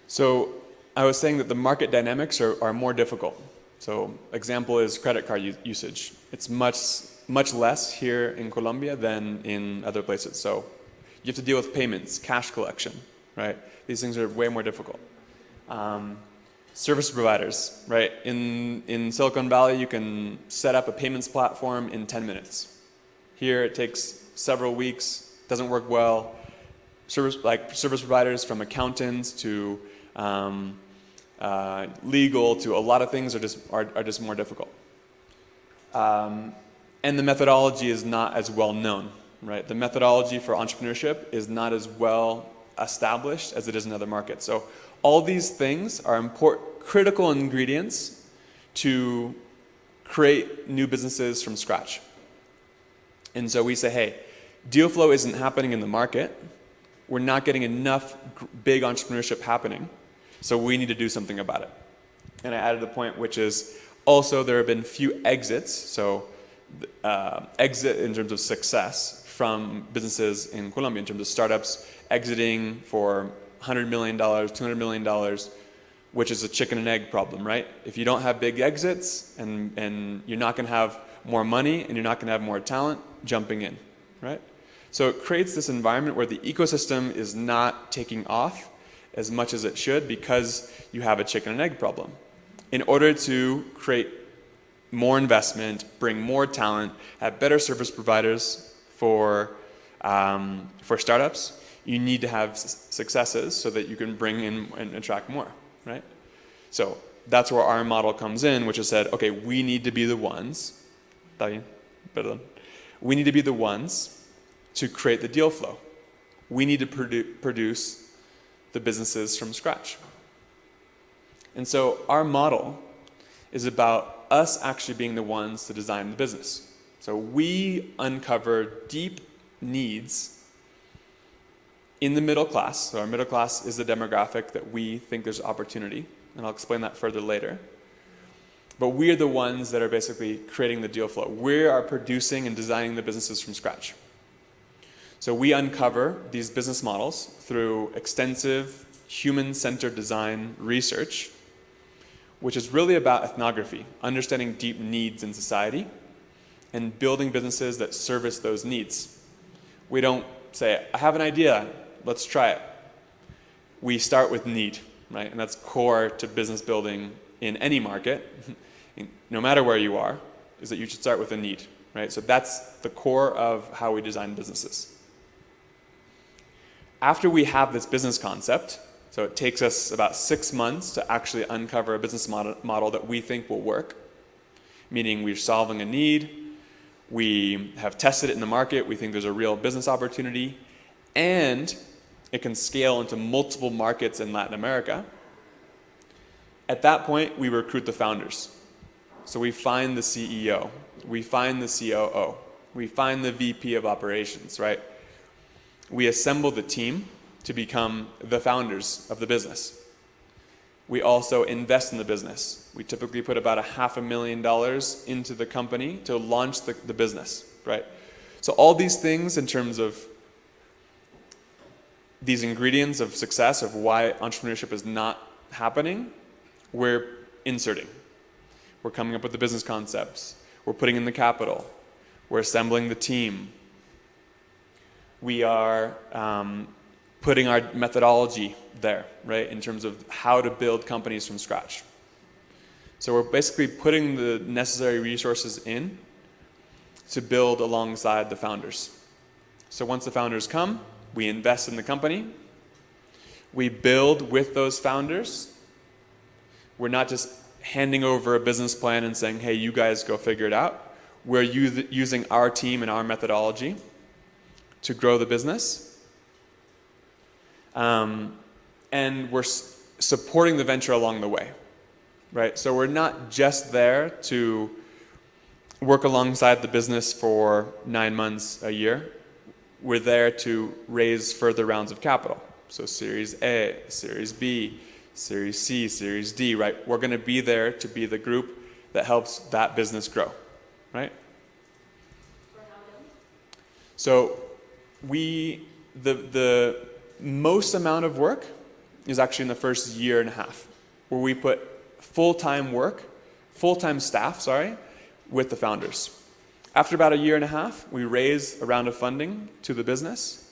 So I was saying that the market dynamics are more difficult. So example is credit card usage. It's much less here in Colombia than in other places. So you have to deal with payments, cash collection, right? These things are way more difficult. Service providers, right? In Silicon Valley, you can set up a payments platform in 10 minutes. Here, it takes several weeks, doesn't work well. Service providers, from accountants to legal to a lot of things are just more difficult. And the methodology is not as well known, right? The methodology for entrepreneurship is not as well established as it is in other markets. So all these things are critical ingredients to create new businesses from scratch. And so we say, hey, deal flow isn't happening in the market. We're not getting enough big entrepreneurship happening. So we need to do something about it. And I added a point, which is also there have been few exits. So exit in terms of success from businesses in Colombia, in terms of startups exiting for $100 million, $200 million, which is a chicken and egg problem, right? If you don't have big exits and you're not going to have more money and you're not going to have more talent jumping in, right? So it creates this environment where the ecosystem is not taking off as much as it should because you have a chicken and egg problem. In order to create more investment, bring more talent, have better service providers for startups, you need to have successes so that you can bring in and attract more, right? So that's where our model comes in, which is said, okay, we need to be the ones, we need to be the ones to create the deal flow. We need to produce the businesses from scratch. And so our model is about us actually being the ones to design the business. So we uncover deep needs in the middle class. So our middle class is the demographic that we think there's opportunity, and I'll explain that further later. But we're the ones that are basically creating the deal flow. We are producing and designing the businesses from scratch. So we uncover these business models through extensive human-centered design research, which is really about ethnography, understanding deep needs in society, and building businesses that service those needs. We don't say, I have an idea, let's try it. We start with need, right? And that's core to business building in any market, no matter where you are, is that you should start with a need, right? So that's the core of how we design businesses. After we have this business concept, so it takes us about 6 months to actually uncover a business model that we think will work, meaning we're solving a need, we have tested it in the market, we think there's a real business opportunity, and it can scale into multiple markets in Latin America. At that point, we recruit the founders. So we find the CEO, we find the COO, we find the VP of operations, right? We assemble the team to become the founders of the business. We also invest in the business. We typically put about $500,000 into the company to launch the business, right? So all these things in terms of these ingredients of success, of why entrepreneurship is not happening, we're inserting. We're coming up with the business concepts. We're putting in the capital. We're assembling the team. We are putting our methodology there, right, in terms of how to build companies from scratch. So we're basically putting the necessary resources in to build alongside the founders. So once the founders come, we invest in the company. We build with those founders. We're not just handing over a business plan and saying, hey, you guys go figure it out. We're using our team and our methodology to grow the business. And we're supporting the venture along the way, right? So we're not just there to work alongside the business for 9 months, a year. We're there to raise further rounds of capital. So Series A, Series B, Series C, Series D, right? We're going to be there to be the group that helps that business grow, right? For how long? So the most amount of work is actually in the first year and a half, where we put full-time staff, with the founders. After about a year and a half, we raise a round of funding to the business.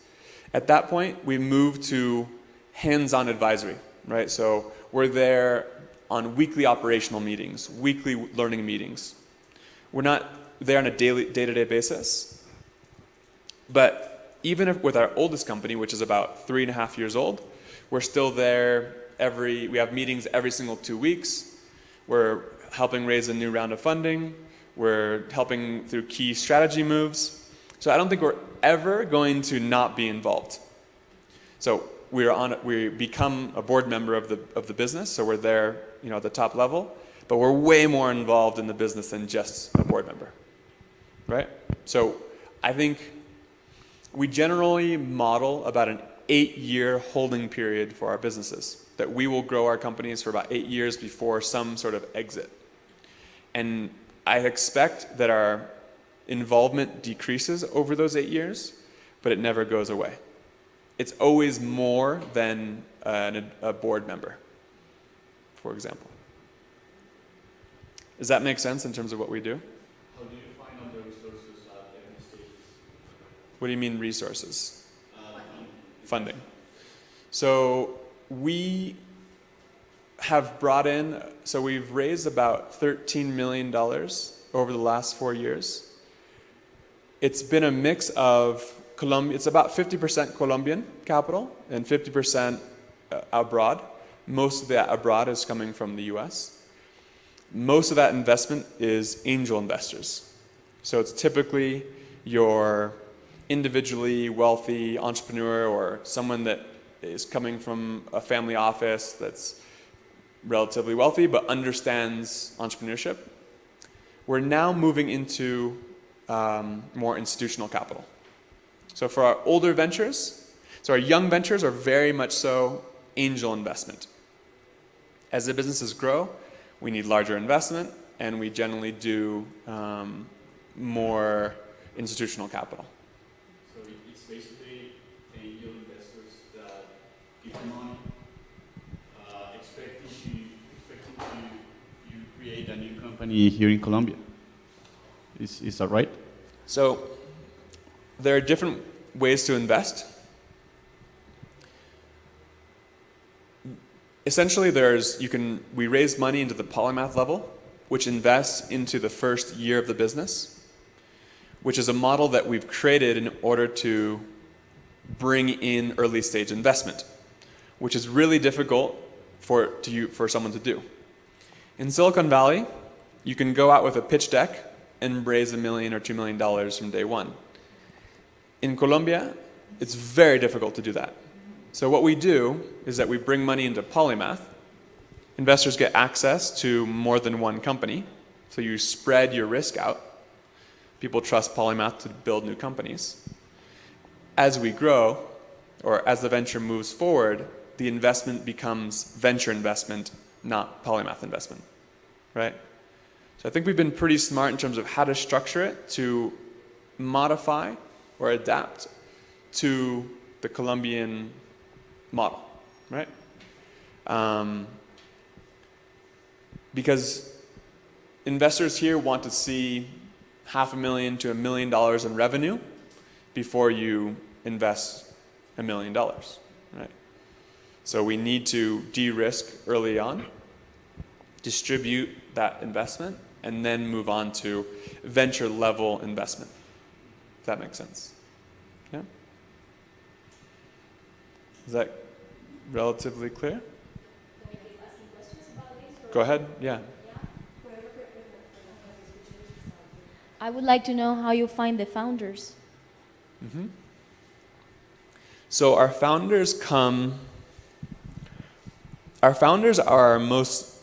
At that point, we move to hands-on advisory, right? So we're there on weekly operational meetings, weekly learning meetings. We're not there on a day-to-day basis. But even if with our oldest company, which is about 3.5 years old, we're still there we have meetings every single 2 weeks. We're helping raise a new round of funding. We're helping through key strategy moves. So I don't think we're ever going to not be involved. So we become a board member of the business, so we're there, at the top level, but we're way more involved in the business than just a board member, right? So I think we generally model about an 8-year holding period for our businesses, that we will grow our companies for about 8 years before some sort of exit. And I expect that our involvement decreases over those 8 years, but it never goes away. It's always more than a board member, for example. Does that make sense in terms of what we do? How do you find all the resources at every stage? What do you mean resources? Funding. So we have brought in, so we've raised about $13 million over the last 4 years. It's been a mix of it's about 50% Colombian capital and 50% abroad. Most of that abroad is coming from the US. Most of that investment is angel investors. So it's typically your individually wealthy entrepreneur or someone that is coming from a family office that's relatively wealthy but understands entrepreneurship. We're now moving into more institutional capital. So for our older ventures, so our young ventures are very much so angel investment. As the businesses grow, we need larger investment, and we generally do more institutional capital. So it's basically angel investors that give money, expecting to create a new company here in Colombia. Is that right? So there are different ways to invest. Essentially, we raise money into the Polymath level, which invests into the first year of the business, which is a model that we've created in order to bring in early stage investment, which is really difficult for someone to do. In Silicon Valley, you can go out with a pitch deck and raise $1 million or $2 million from day one. In Colombia, it's very difficult to do that. So what we do is that we bring money into Polymath. Investors get access to more than one company, so you spread your risk out. People trust Polymath to build new companies. As we grow, or as the venture moves forward, the investment becomes venture investment, not Polymath investment, right? So I think we've been pretty smart in terms of how to structure it to modify or adapt to the Colombian model, right? Because investors here want to see $500,000 to $1 million in revenue before you invest $1 million, right? So we need to de-risk early on, distribute that investment, and then move on to venture level investment. If that makes sense. Yeah? Is that relatively clear? Can we keep asking questions about this? Go ahead, yeah. I would like to know how you find the founders. Mm-hmm. So our founders are our most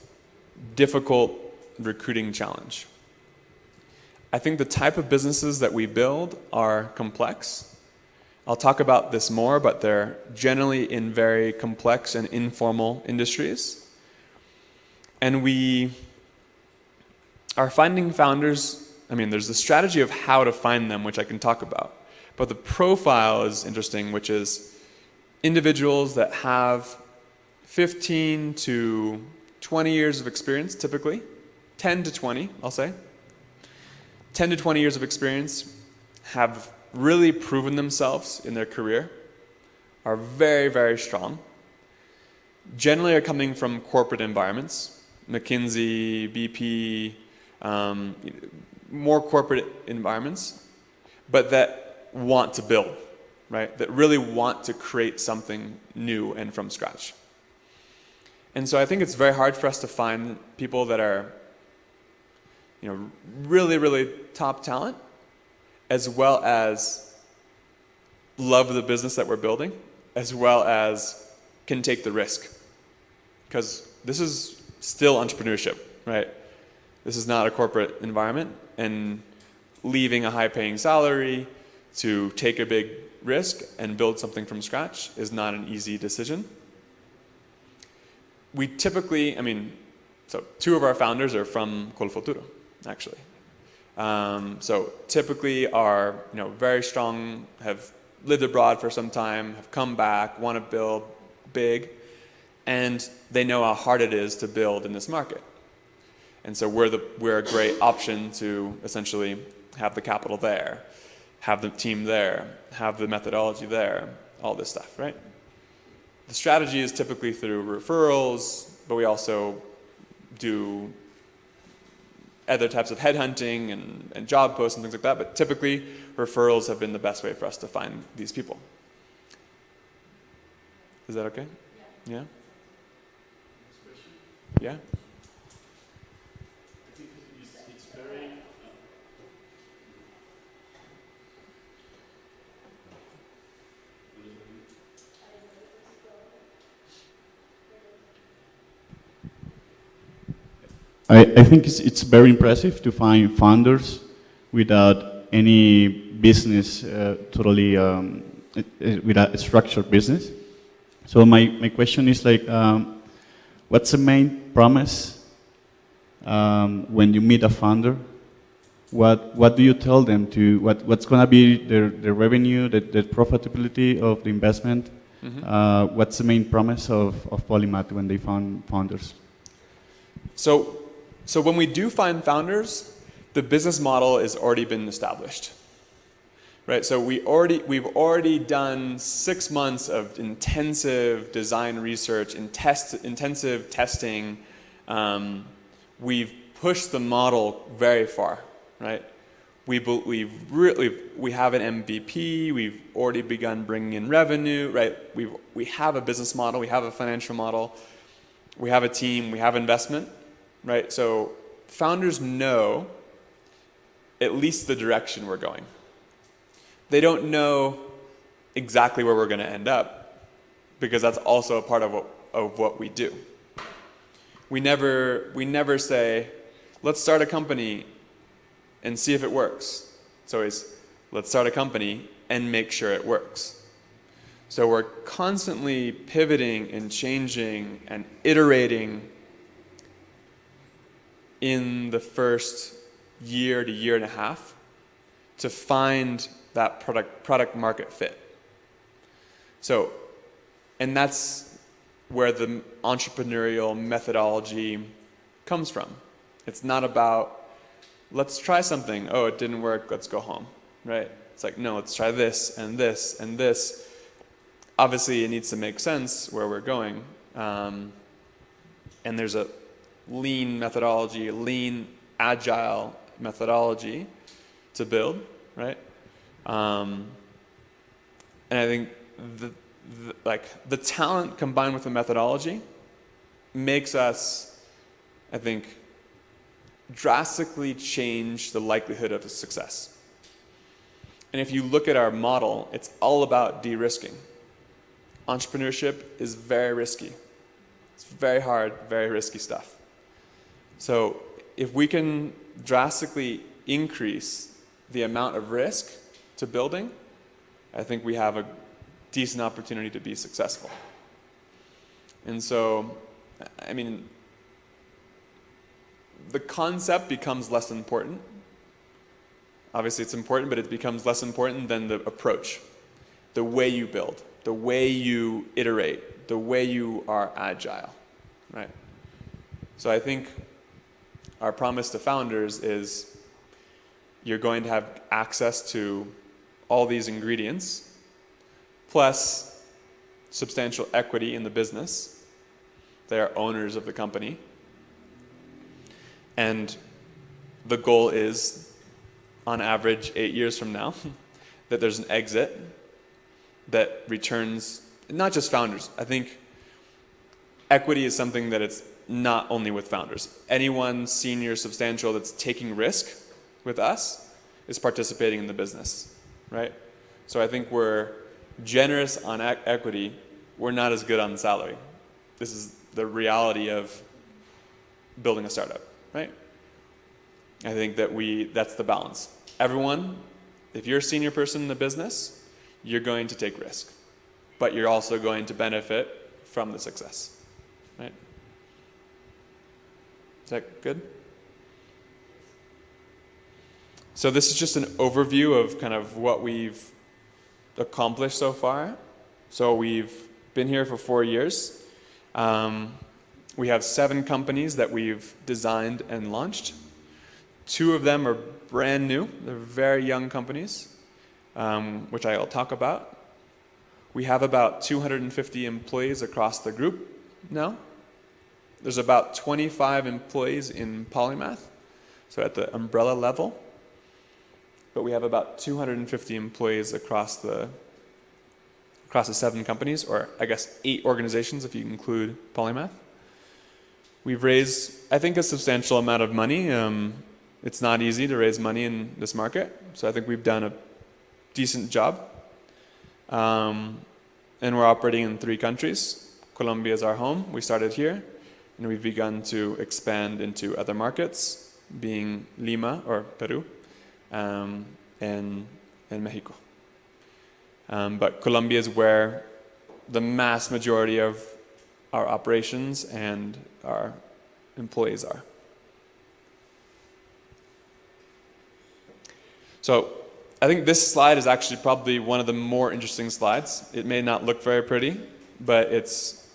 difficult recruiting challenge. I think the type of businesses that we build are complex. I'll talk about this more, but they're generally in very complex and informal industries. And we are finding founders, there's the strategy of how to find them, which I can talk about. But the profile is interesting, which is individuals that have 15 to 20 years of experience, typically. 10 to 20, I'll say. 10 to 20 years of experience, have really proven themselves in their career, are very, very strong, generally are coming from corporate environments, McKinsey, BP, more corporate environments, but that want to build, right? That really want to create something new and from scratch. And so I think it's very hard for us to find people that are, really, really top talent, as well as love the business that we're building, as well as can take the risk. Because this is still entrepreneurship, right? This is not a corporate environment, and leaving a high-paying salary to take a big risk and build something from scratch is not an easy decision. We typically, so 2 of our founders are from Colfuturo, actually. So typically are, very strong, have lived abroad for some time, have come back, want to build big, and they know how hard it is to build in this market. And so we're a great option to essentially have the capital there, have the team there, have the methodology there, all this stuff, right? The strategy is typically through referrals, but we also do other types of headhunting and job posts and things like that, but typically referrals have been the best way for us to find these people. Is that okay? Yeah? Yeah? I think it's very... I think it's very impressive to find founders without any business, totally without a structured business. So my question is like, what's the main promise when you meet a founder? What do you tell them to, what's going to be the revenue, the profitability of the investment? Mm-hmm. What's the main promise of Polymath when they found founders? So when we do find founders, the business model has already been established, right? So we've already done 6 months of intensive design research and intensive testing. We've pushed the model very far, right? We have an MVP. We've already begun bringing in revenue, right? We have a business model. We have a financial model. We have a team. We have investment. Right, so founders know at least the direction we're going. They don't know exactly where we're going to end up, because that's also a part of what we do. We never say, let's start a company and see if it works. It's always, let's start a company and make sure it works. So we're constantly pivoting and changing and iterating in the first year to year and a half to find that product market fit. So, and that's where the entrepreneurial methodology comes from. It's not about, let's try something. Oh, it didn't work, let's go home, right? It's like, no, let's try this and this and this. Obviously, it needs to make sense where we're going. And there's a lean methodology, lean, agile methodology to build, right? And I think the talent combined with the methodology makes us, I think, drastically change the likelihood of success. And if you look at our model, it's all about de-risking. Entrepreneurship is very risky. It's very hard, very risky stuff. So if we can drastically increase the amount of risk to building, I think we have a decent opportunity to be successful. And so, the concept becomes less important. Obviously it's important, but it becomes less important than the approach, the way you build, the way you iterate, the way you are agile, right? So I think our promise to founders is you're going to have access to all these ingredients, plus substantial equity in the business. They are owners of the company. And the goal is, on average, 8 years from now, that there's an exit that returns, not just founders. I think equity is something that it's not only with founders. Anyone senior, substantial that's taking risk with us is participating in the business, right? So I think we're generous on equity. We're not as good on salary. This is the reality of building a startup, right? I think that that's the balance. Everyone, if you're a senior person in the business, you're going to take risk, but you're also going to benefit from the success, right? Is that good? So this is just an overview of kind of what we've accomplished so far. So we've been here for 4 years. We have 7 companies that we've designed and launched. 2 of them are brand new. They're very young companies, which I'll talk about. We have about 250 employees across the group now. There's about 25 employees in Polymath, so at the umbrella level. But we have about 250 employees across the 7 companies, or I guess 8 organizations if you include Polymath. We've raised, I think, a substantial amount of money. It's not easy to raise money in this market, so I think we've done a decent job. And we're operating in 3 countries. Colombia is our home. We started here, and we've begun to expand into other markets, being Lima, or Peru, and Mexico. But Colombia is where the mass majority of our operations and our employees are. So I think this slide is actually probably one of the more interesting slides. It may not look very pretty, but it's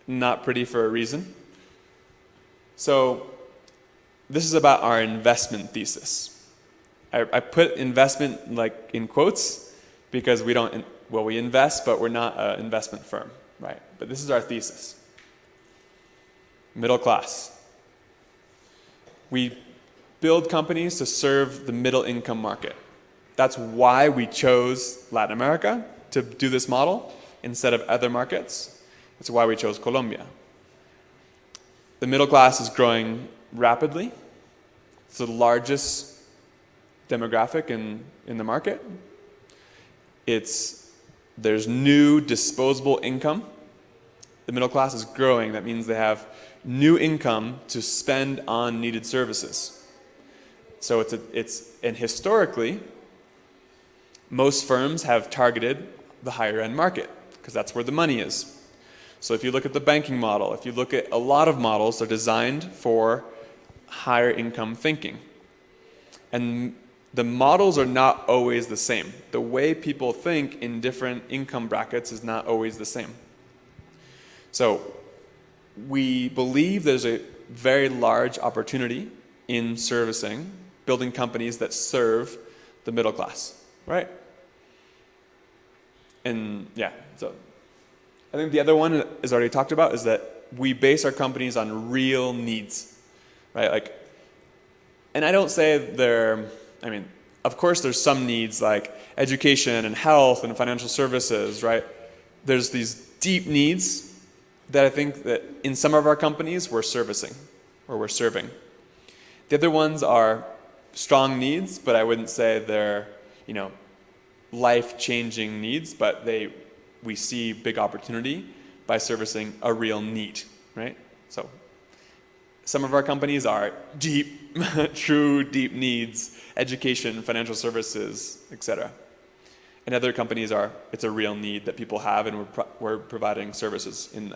not pretty for a reason. So this is about our investment thesis. I put investment like in quotes because we invest, but we're not an investment firm, right? But this is our thesis. Middle class. We build companies to serve the middle income market. That's why we chose Latin America to do this model instead of other markets. That's why we chose Colombia. The middle class is growing rapidly. It's the largest demographic in the market. There's new disposable income. The middle class is growing. That means they have new income to spend on needed services. So and historically, most firms have targeted the higher end market because that's where the money is. So if you look at the banking model, if you look at a lot of models, they're designed for higher income thinking. And the models are not always the same. The way people think in different income brackets is not always the same. So we believe there's a very large opportunity in building companies that serve the middle class, right? And yeah, so I think the other one is already talked about, is that we base our companies on real needs, right? And I don't say of course there's some needs like education and health and financial services, right? There's these deep needs that I think that in some of our companies we're servicing, or we're serving. The other ones are strong needs, but I wouldn't say they're, life-changing needs, but we see big opportunity by servicing a real need, right? So some of our companies are deep, true deep needs, education, financial services, etc. And other companies it's a real need that people have, and we're providing services in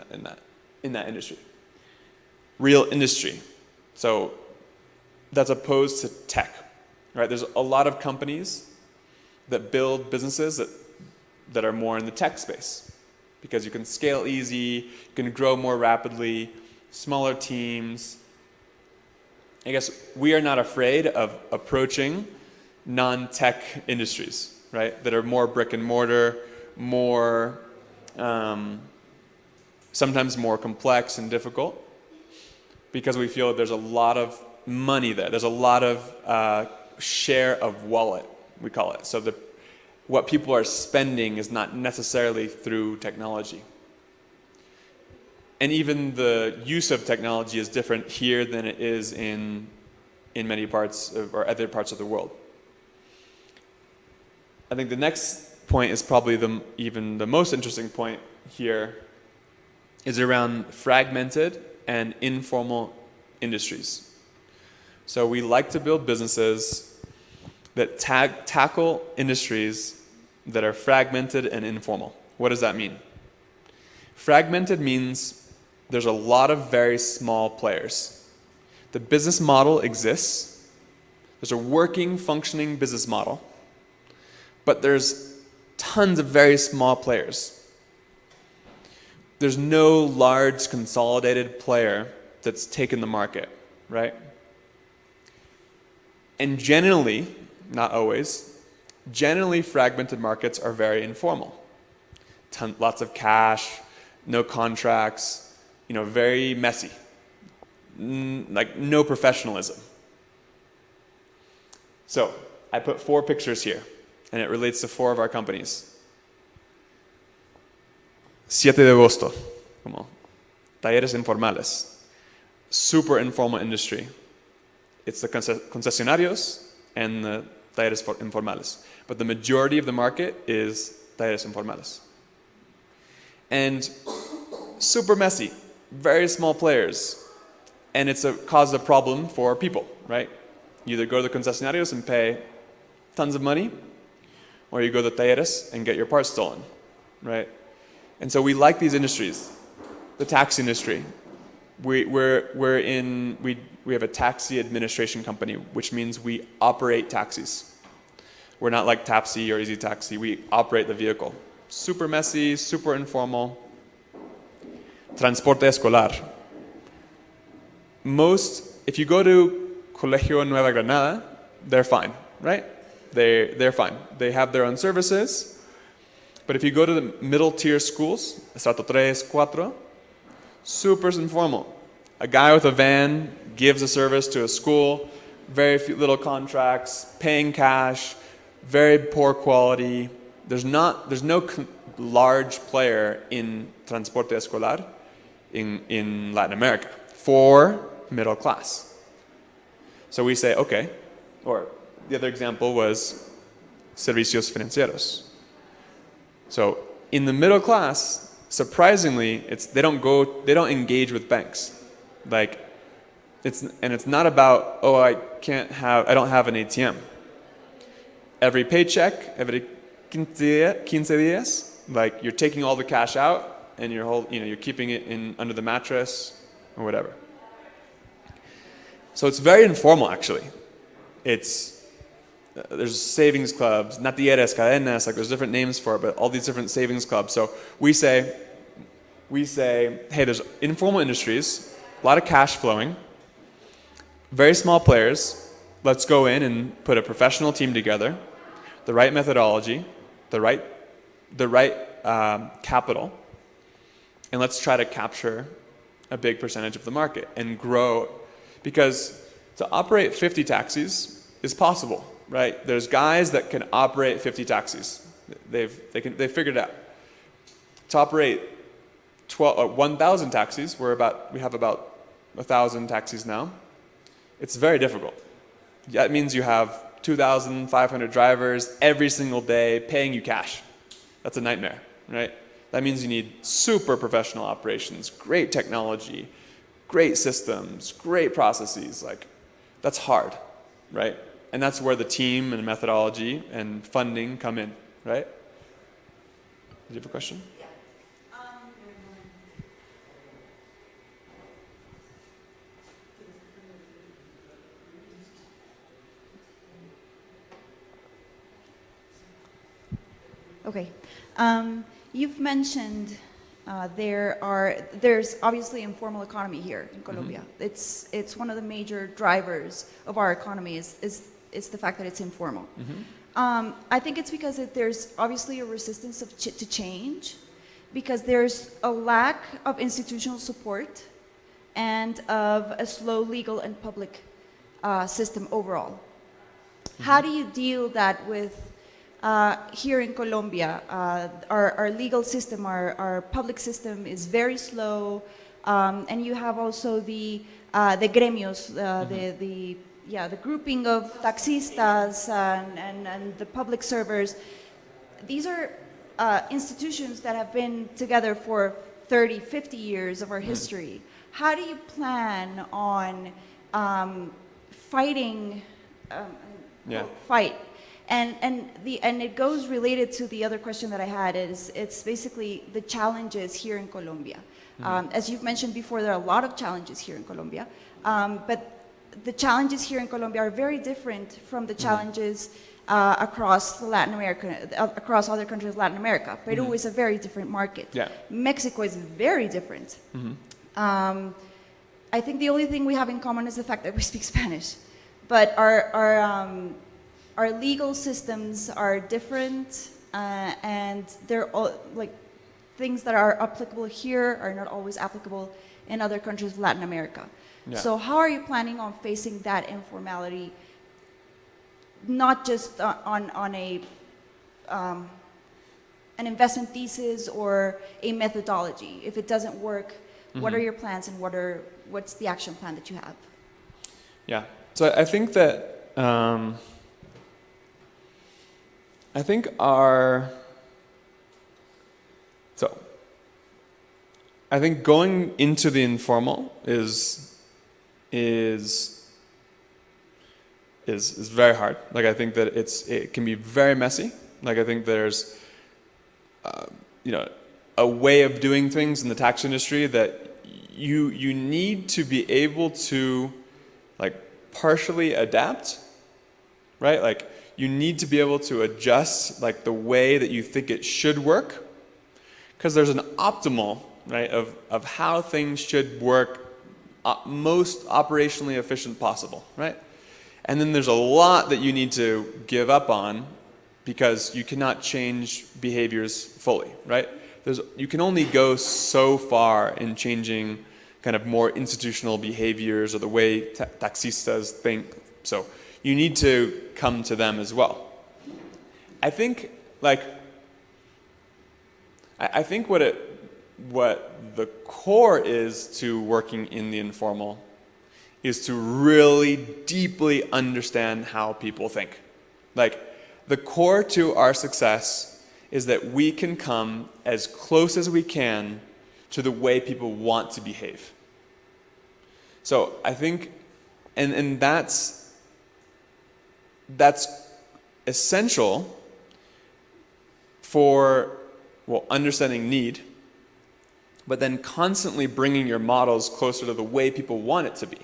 that industry. Real industry. So that's opposed to tech, right? There's a lot of companies that build businesses that are more in the tech space because you can scale easy, you can grow more rapidly, smaller teams. I guess we are not afraid of approaching non-tech industries, right? That are more brick and mortar, more, sometimes more complex and difficult, because we feel that there's a lot of money there. There's a lot of share of wallet, we call it. So what people are spending is not necessarily through technology. And even the use of technology is different here than it is in many parts or other parts of the world. I think the next point is probably even the most interesting point here is around fragmented and informal industries. So we like to build businesses that tackle industries that are fragmented and informal. What does that mean? Fragmented means there's a lot of very small players. The business model exists. There's a working, functioning business model. But there's tons of very small players. There's no large consolidated player that's taken the market, right? And generally, not always, generally fragmented markets are very informal. Lots of cash, no contracts, very messy. Like no professionalism. So I put 4 pictures here, and it relates to 4 of our companies. 7 de agosto, como talleres informales, super informal industry. It's the concesionarios and the talleres informales. But the majority of the market is talleres informales. And super messy, very small players. And it's caused a problem for people, right? You either go to the concesionarios and pay tons of money, or you go to the talleres and get your parts stolen, right? And so we like these industries. The taxi industry. We have a taxi administration company, which means we operate taxis. We're not like Tapsi or Easy Taxi. We operate the vehicle. Super messy, super informal. Transporte escolar. If you go to Colegio Nueva Granada, they're fine, right? They're fine. They have their own services. But if you go to the middle tier schools, Estrato 3, 4, super informal. A guy with a van gives a service to a school, very few little contracts, paying cash, very poor quality. There's no large player in transporte escolar in Latin America for middle class. So we say, okay, or the other example was servicios financieros. So in the middle class, surprisingly, they don't engage with banks. It's not about, I don't have an ATM. Every paycheck, every 15 días, you're taking all the cash out and you're keeping it under the mattress or whatever. So it's very informal, actually. There's savings clubs, natilleras, cadenas, there's different names for it, but all these different savings clubs. So we say, hey, there's informal industries, a lot of cash flowing, very small players. Let's go in and put a professional team together, the right methodology, the right capital, and let's try to capture a big percentage of the market and grow. Because to operate 50 taxis is possible, right? There's guys that can operate 50 taxis. They've figured it out. To operate 1,000 taxis, we have about 1,000 taxis now. It's very difficult. That means you have 2,500 drivers every single day paying you cash. That's a nightmare, right? That means you need super professional operations, great technology, great systems, great processes. That's hard, right? And that's where the team and methodology and funding come in, right? Did you have a question? Yeah. Okay. You've mentioned There's obviously informal economy here in Colombia. It's one of the major drivers of our economy is the fact that it's informal. I think it's because there's obviously a resistance to change, because there's a lack of institutional support and of a slow legal and public system overall. How do you deal that with here in Colombia? Our legal system, our public system is very slow, and you have also the gremios, the grouping of taxistas and the public servers. These are institutions that have been together for 30, 50 years of our history. How do you plan on fighting, fight? And it goes related to the other question that I had, it's basically the challenges here in Colombia. As you've mentioned before, there are a lot of challenges here in Colombia, but the challenges here in Colombia are very different from the challenges across Latin America, across other countries of Latin America. Peru is a very different market. Yeah. Mexico is very different. I think the only thing we have in common is the fact that we speak Spanish, but our legal systems are different, and they're all, like, things that are applicable here are not always applicable in other countries of Latin America. Yeah. So how are you planning on facing that informality, not just on an investment thesis or a methodology? If it doesn't work, what are your plans, and what's the action plan that you have? Yeah, so I think that I think going into the informal is very hard. Like, I think that it can be very messy. Like, I think there's a way of doing things in the tax industry that you need to be able to, like, partially adapt, right? Like, you need to be able to adjust, like, the way that you think it should work, because there's an optimal, right, of how things should work most operationally efficient possible, right? And then there's a lot that you need to give up on, because you cannot change behaviors fully, right? You can only go so far in changing kind of more institutional behaviors or the way taxistas think. So you need to come to them as well. I think, like, I think what the core is to working in the informal is to really deeply understand how people think. Like, the core to our success is that we can come as close as we can to the way people want to behave. So I think, and that's essential for, well, understanding need, but then constantly bringing your models closer to the way people want it to be.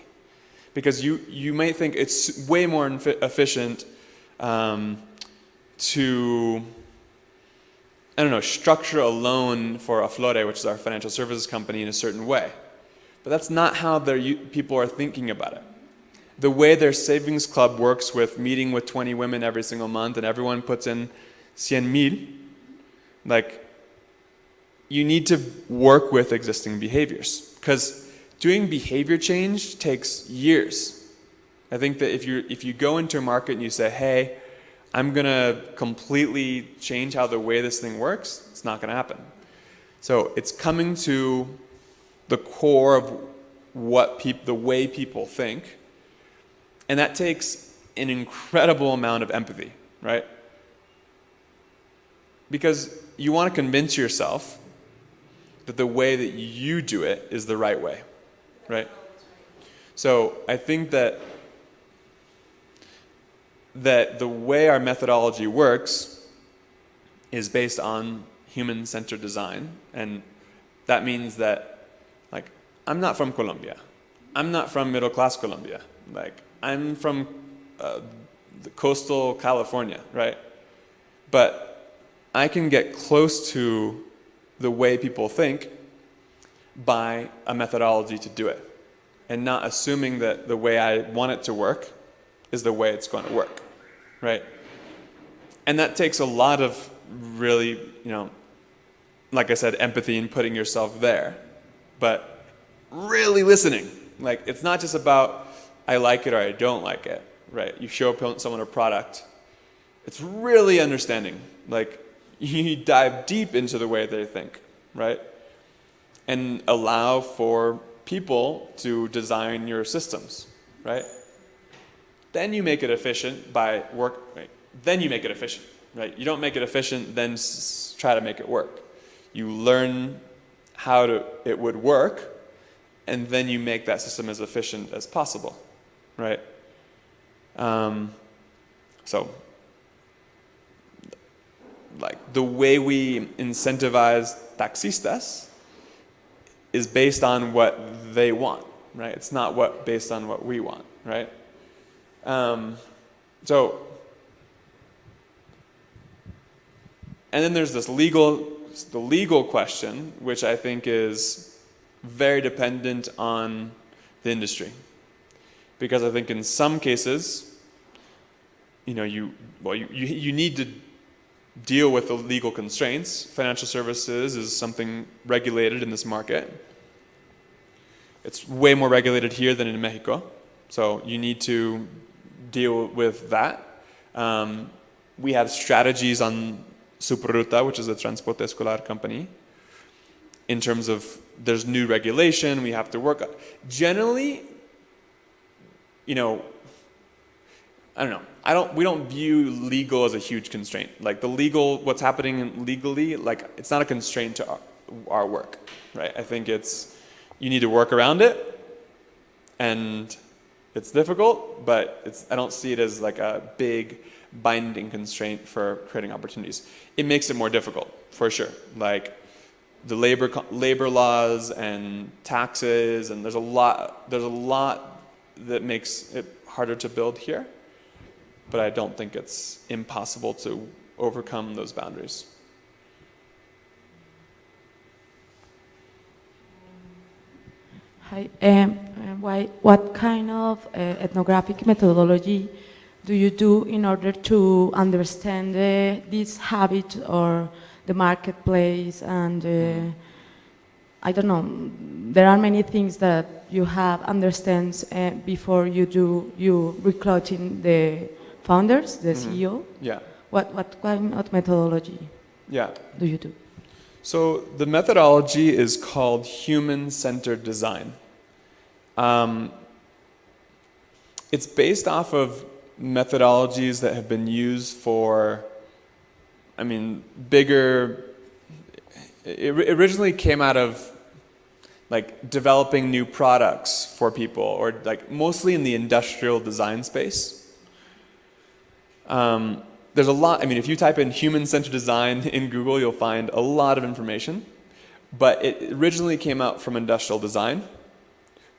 Because you may think it's way more efficient to, I don't know, structure a loan for Aflore, which is our financial services company, in a certain way. But that's not how people are thinking about it. The way their savings club works, with meeting with 20 women every single month and everyone puts in 100,000, like, you need to work with existing behaviors, because doing behavior change takes years. I think that if you go into a market and you say, hey, I'm going to completely change how the way this thing works, it's not going to happen. So it's coming to the core of the way people think, and that takes an incredible amount of empathy, right? Because you want to convince yourself that the way that you do it is the right way, right? So I think that the way our methodology works is based on human-centered design, and that means that, like, I'm not from Colombia. I'm not from middle-class Colombia. Like, I'm from the coastal California, right? But I can get close to the way people think by a methodology to do it, and not assuming that the way I want it to work is the way it's going to work, right? And that takes a lot of really, like I said, empathy and putting yourself there, but really listening. Like, it's not just about I like it or I don't like it, right? You show someone a product, it's really understanding. Like, you dive deep into the way they think, right? And allow for people to design your systems, right? Then you make it efficient by work, right? Then you make it efficient, right? You don't make it efficient, then try to make it work. You learn how it would work, and then you make that system as efficient as possible, right? So, like, the way we incentivize taxistas is based on what they want, right? It's not based on what we want, right? And then there's the legal question, which I think is very dependent on the industry. Because I think in some cases, you need to deal with the legal constraints. Financial services is something regulated in this market. It's way more regulated here than in Mexico. So you need to deal with that. We have strategies on Superruta, which is a transporte escolar company, in terms of there's new regulation, we have to work. Generally, I don't know. We don't view legal as a huge constraint. Like what's happening legally, like it's not a constraint to our work, right? I think you need to work around it, and it's difficult, but I don't see it as like a big binding constraint for creating opportunities. It makes it more difficult, for sure. Like the labor laws and taxes, and there's a lot that makes it harder to build here. But I don't think it's impossible to overcome those boundaries. Hi. What kind of ethnographic methodology do you do in order to understand these habits or the marketplace? And I don't know, there are many things that you have understands before you recruiting the founders, the CEO. Yeah. What kind of methodology do you do? So the methodology is called human-centered design. It's based off of methodologies that have been used for, it originally came out of like developing new products for people, or like mostly in the industrial design space. There's a lot, if you type in human-centered design in Google, you'll find a lot of information, but it originally came out from industrial design,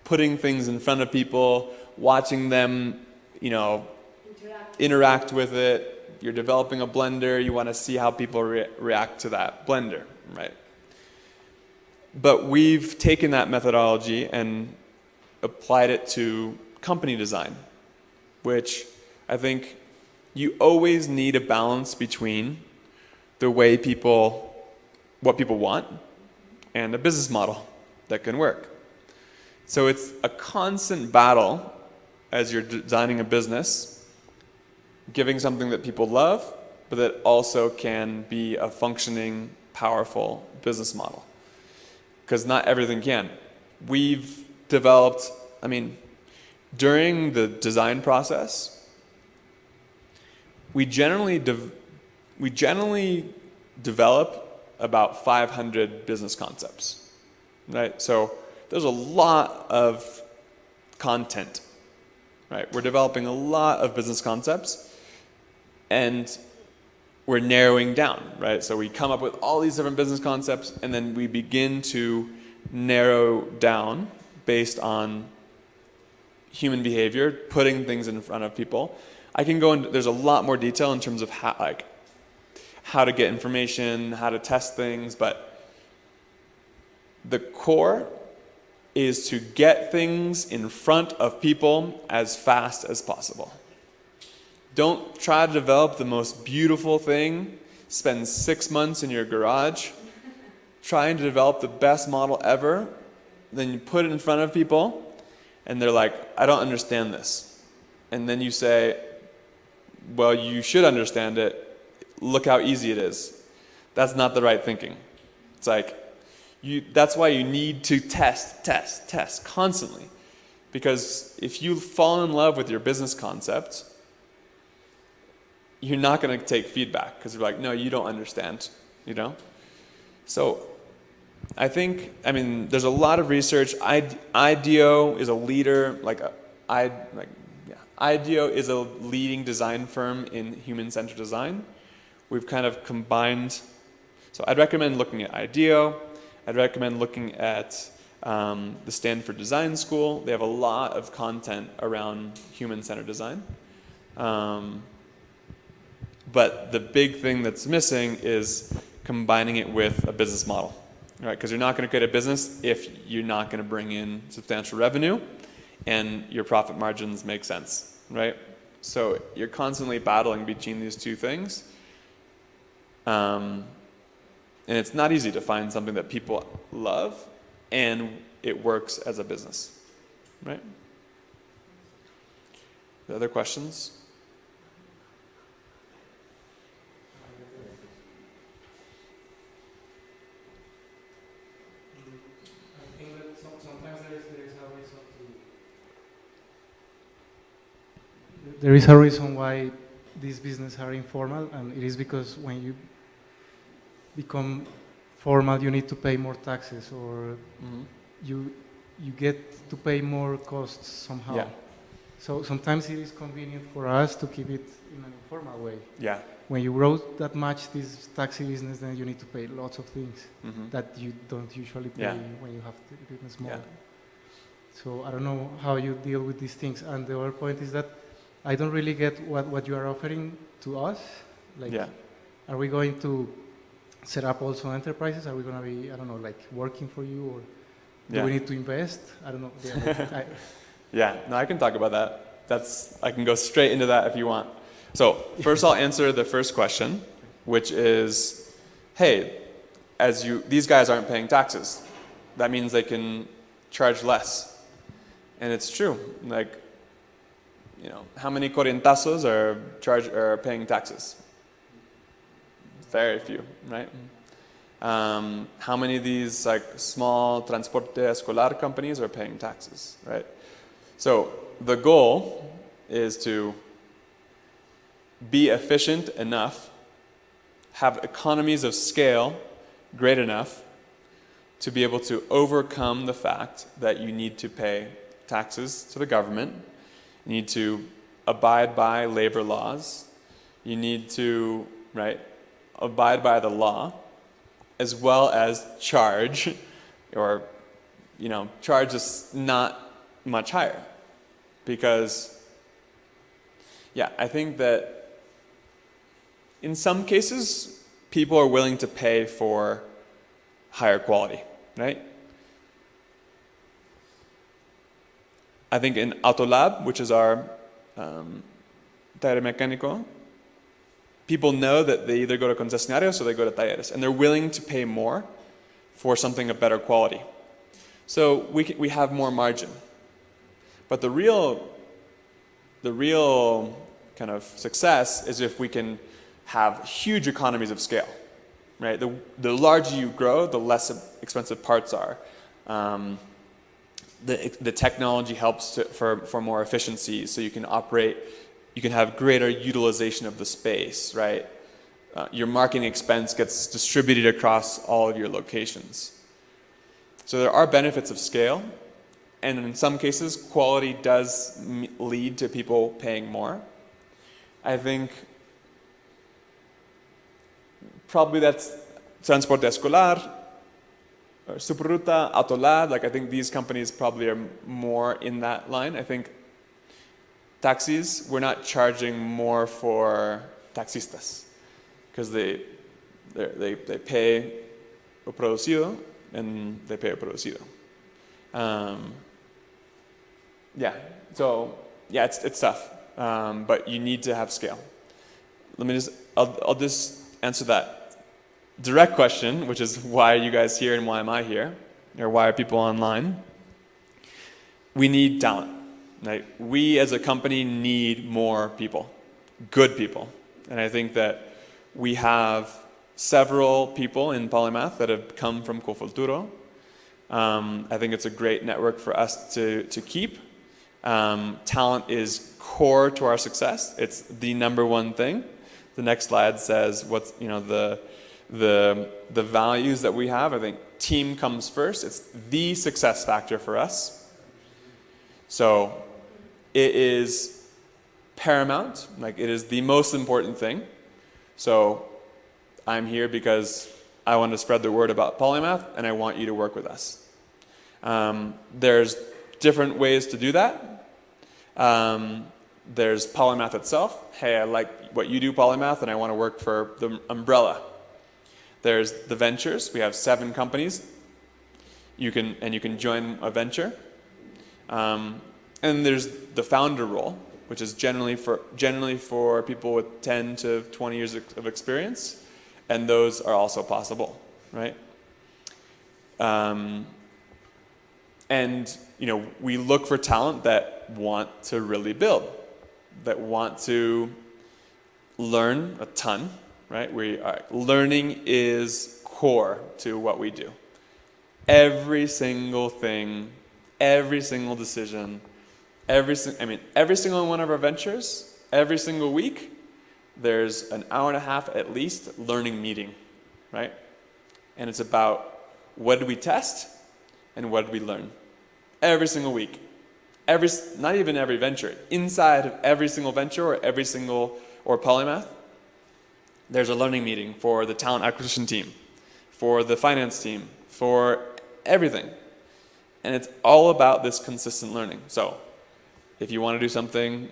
putting things in front of people, watching them, interact with it. You're developing a blender, you want to see how people react to that blender, right? But we've taken that methodology and applied it to company design, which I think you always need a balance between the way what people want and a business model that can work. So it's a constant battle as you're designing a business, giving something that people love, but that also can be a functioning, powerful business model. Because not everything can. We've developed, during the design process, we generally develop about 500 business concepts, right? So there's a lot of content, right? We're developing a lot of business concepts, and we're narrowing down, right? So we come up with all these different business concepts, and then we begin to narrow down based on human behavior, putting things in front of people. I can go into, there's a lot more detail in terms of how to get information, how to test things, but The core is to get things in front of people as fast as possible. Don't try to develop the most beautiful thing, spend 6 months in your garage trying to develop the best model ever, then you put it in front of people, and they're like, I don't understand this. And then you say, well, you should understand it. Look how easy it is. That's not the right thinking. It's like, that's why you need to test constantly. Because if you fall in love with your business concept, you're not going to take feedback because you're like, no, you don't understand, you know? So I think, there's a lot of research. IDEO is a leader, IDEO is a leading design firm in human-centered design. We've kind of combined, so I'd recommend looking at IDEO. I'd recommend looking at the Stanford Design School. They have a lot of content around human-centered design. But the big thing that's missing is combining it with a business model, right? Because you're not going to create a business if you're not going to bring in substantial revenue and your profit margins make sense, right? So you're constantly battling between these two things. And it's not easy to find something that people love and it works as a business, right? The other questions? I think that sometimes there is a reason why these businesses are informal, and it is because when you become formal, you need to pay more taxes, or you get to pay more costs somehow. Yeah. So sometimes it is convenient for us to keep it in an informal way. Yeah. When you grow that much this taxi business, then you need to pay lots of things that you don't usually pay when you have the business small. Yeah. So I don't know how you deal with these things. And the other point is that I don't really get what you are offering to us. Like, are we going to set up also enterprises? Are we going to be, I don't know, like working for you, or do we need to invest? I don't know. No, I can talk about that. I can go straight into that if you want. So first I'll answer the first question, which is, hey, these guys aren't paying taxes. That means they can charge less. And it's true. Like, how many corrientazos are paying taxes? Very few, right? How many of these small transporte escolar companies are paying taxes, right? So the goal is to be efficient enough, have economies of scale great enough to be able to overcome the fact that you need to pay taxes to the government, you need to abide by labor laws, you need to, abide by the law, as well as charge, or, charge is not much higher. Because, I think that in some cases, people are willing to pay for higher quality, right? I think in Autolab, which is our taller mecánico, people know that they either go to concesionarios or they go to talleres, and they're willing to pay more for something of better quality. So we have more margin. But the real kind of success is if we can have huge economies of scale, right? The larger you grow, the less expensive parts are. The technology helps for more efficiency, so you can have greater utilization of the space, right? Your marketing expense gets distributed across all of your locations. So there are benefits of scale, and in some cases, quality does lead to people paying more. I think probably that's Transporte Escolar, or Superruta, Autolab. I think these companies probably are more in that line. I think taxis, we're not charging more for taxistas because they pay o producido, and they pay a producido. Yeah, so yeah, it's tough, but you need to have scale. I'll just answer that direct question, which is why are you guys here and why am I here, or why are people online? We need talent. Right? We as a company need more people, good people, and I think that we have several people in Polymath that have come from Cofuturo. I think it's a great network for us to keep. Talent is core to our success. It's the number one thing. The next slide says what's the values that we have. I think team comes first. It's the success factor for us. So it is paramount. Like it is the most important thing. So I'm here because I want to spread the word about Polymath, and I want you to work with us. There's different ways to do that. There's Polymath itself. Hey, I like what you do, Polymath, and I want to work for the umbrella. There's the ventures. We have 7 companies. You can join a venture. And there's the founder role, which is generally for people with 10 to 20 years of experience, and those are also possible, right? And we look for talent that want to really build, that want to learn a ton, right? Learning is core to what we do. Every single thing, every single decision, every single one of our ventures, every single week, there's an hour and a half at least learning meeting, right? And it's about what did we test and what did we learn? Every single week. Not even every venture. Inside of every single venture or Polymath, there's a learning meeting for the talent acquisition team, for the finance team, for everything. And it's all about this consistent learning. So if you want to do something, you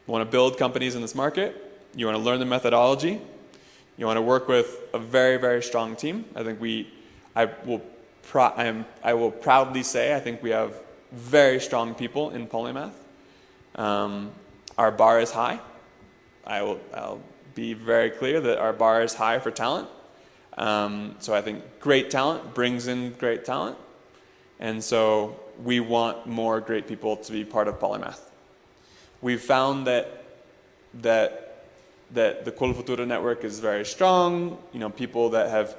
want to build companies in this market, you want to learn the methodology, you want to work with a very, very strong team, I think I will proudly say I think we have very strong people in Polymath. Our bar is high. I'll be very clear that our bar is high for talent. So I think great talent brings in great talent. And so we want more great people to be part of Polymath. We've found that the Cofuturo network is very strong. People that have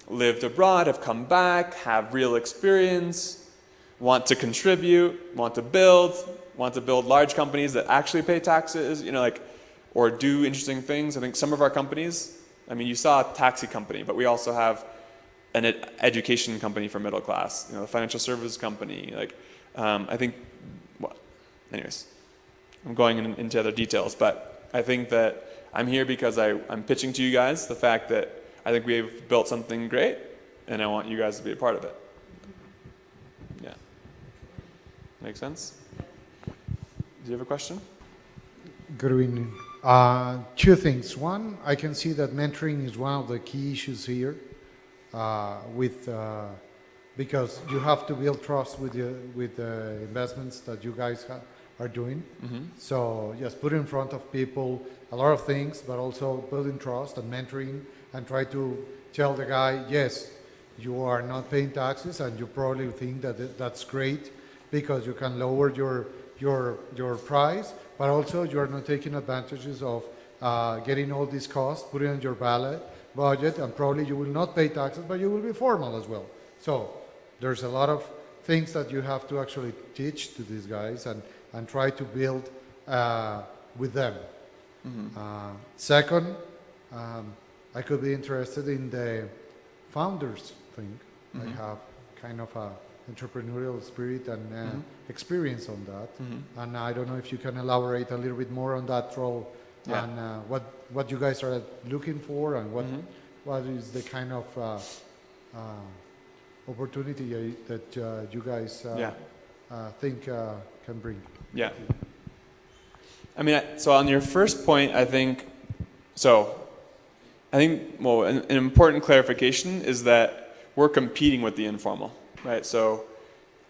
lived abroad, have come back, have real experience, want to contribute, want to build large companies that actually pay taxes, or do interesting things. I think some of our companies, you saw a taxi company, but we also have an education company for middle class, a financial services company. I think, anyways, I'm going into other details, but I think that I'm here because I'm pitching to you guys the fact that I think we've built something great, and I want you guys to be a part of it. Yeah. Make sense? Do you have a question? Good evening. 2 things. One, I can see that mentoring is one of the key issues here, because you have to build trust with the investments that you guys are doing. Mm-hmm. So yes, put in front of people a lot of things, but also building trust and mentoring, and try to tell the guy, yes, you are not paying taxes, and you probably think that that's great because you can lower your price, but also you are not taking advantages of getting all these costs, put it on your budget, and probably you will not pay taxes, but you will be formal as well. So there's a lot of things that you have to actually teach to these guys and try to build with them. Mm-hmm. Second, I could be interested in the founders thing. Mm-hmm. I have kind of a entrepreneurial spirit and mm-hmm. experience on that. Mm-hmm. And I don't know if you can elaborate a little bit more on that role, Yeah. and what you guys are looking for, and Mm-hmm. what is the kind of opportunity that you guys think can bring. Yeah. So on your first point, I think, an important clarification is that we're competing with the informal, right? So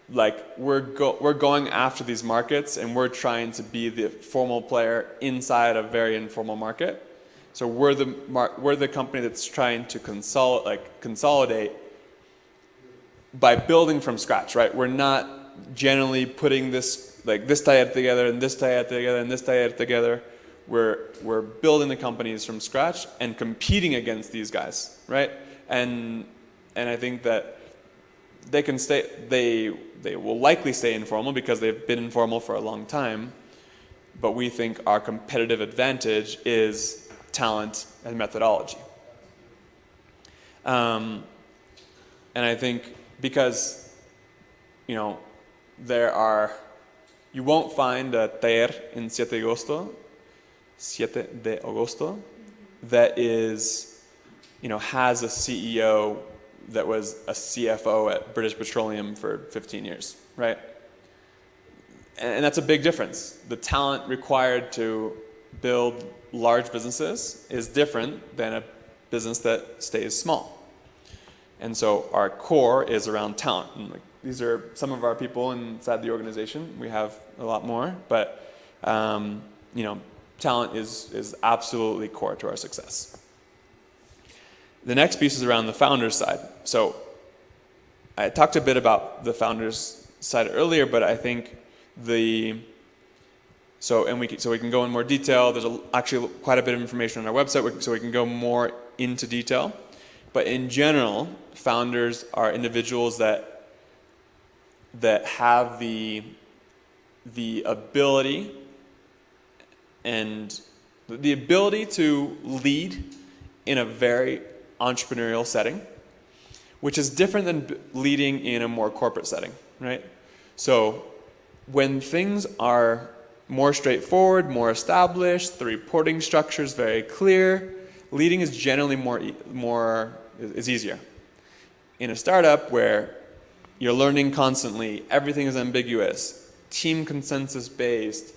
like we're going after these markets and we're trying to be the formal player inside a very informal market. So we're the company that's trying to consolidate by building from scratch, right? We're not generally putting this taller together and this taller together and this taller together. We're building the companies from scratch and competing against these guys, right? And I think that they can stay. They will likely stay informal because they've been informal for a long time. But we think our competitive advantage is talent and methodology. And I think because, you know, you won't find a taller in 7 de agosto that is, you know, has a CEO that was a CFO at British Petroleum for 15 years, right? And that's a big difference. The talent required to build large businesses is different than a business that stays small. And so our core is around talent. And like, these are some of our people inside the organization. We have a lot more, but you know, talent is absolutely core to our success. The next piece is around the founders side. So I talked a bit about the founders side earlier, but I think we can go in more detail. There's actually quite a bit of information on our website, so we can go more into detail. But in general, founders are individuals that have the ability to lead in a very entrepreneurial setting, which is different than leading in a more corporate setting, right? So when things are more straightforward, more established, the reporting structure is very clear, leading is generally is easier. In a startup where you're learning constantly, everything is ambiguous, team consensus based,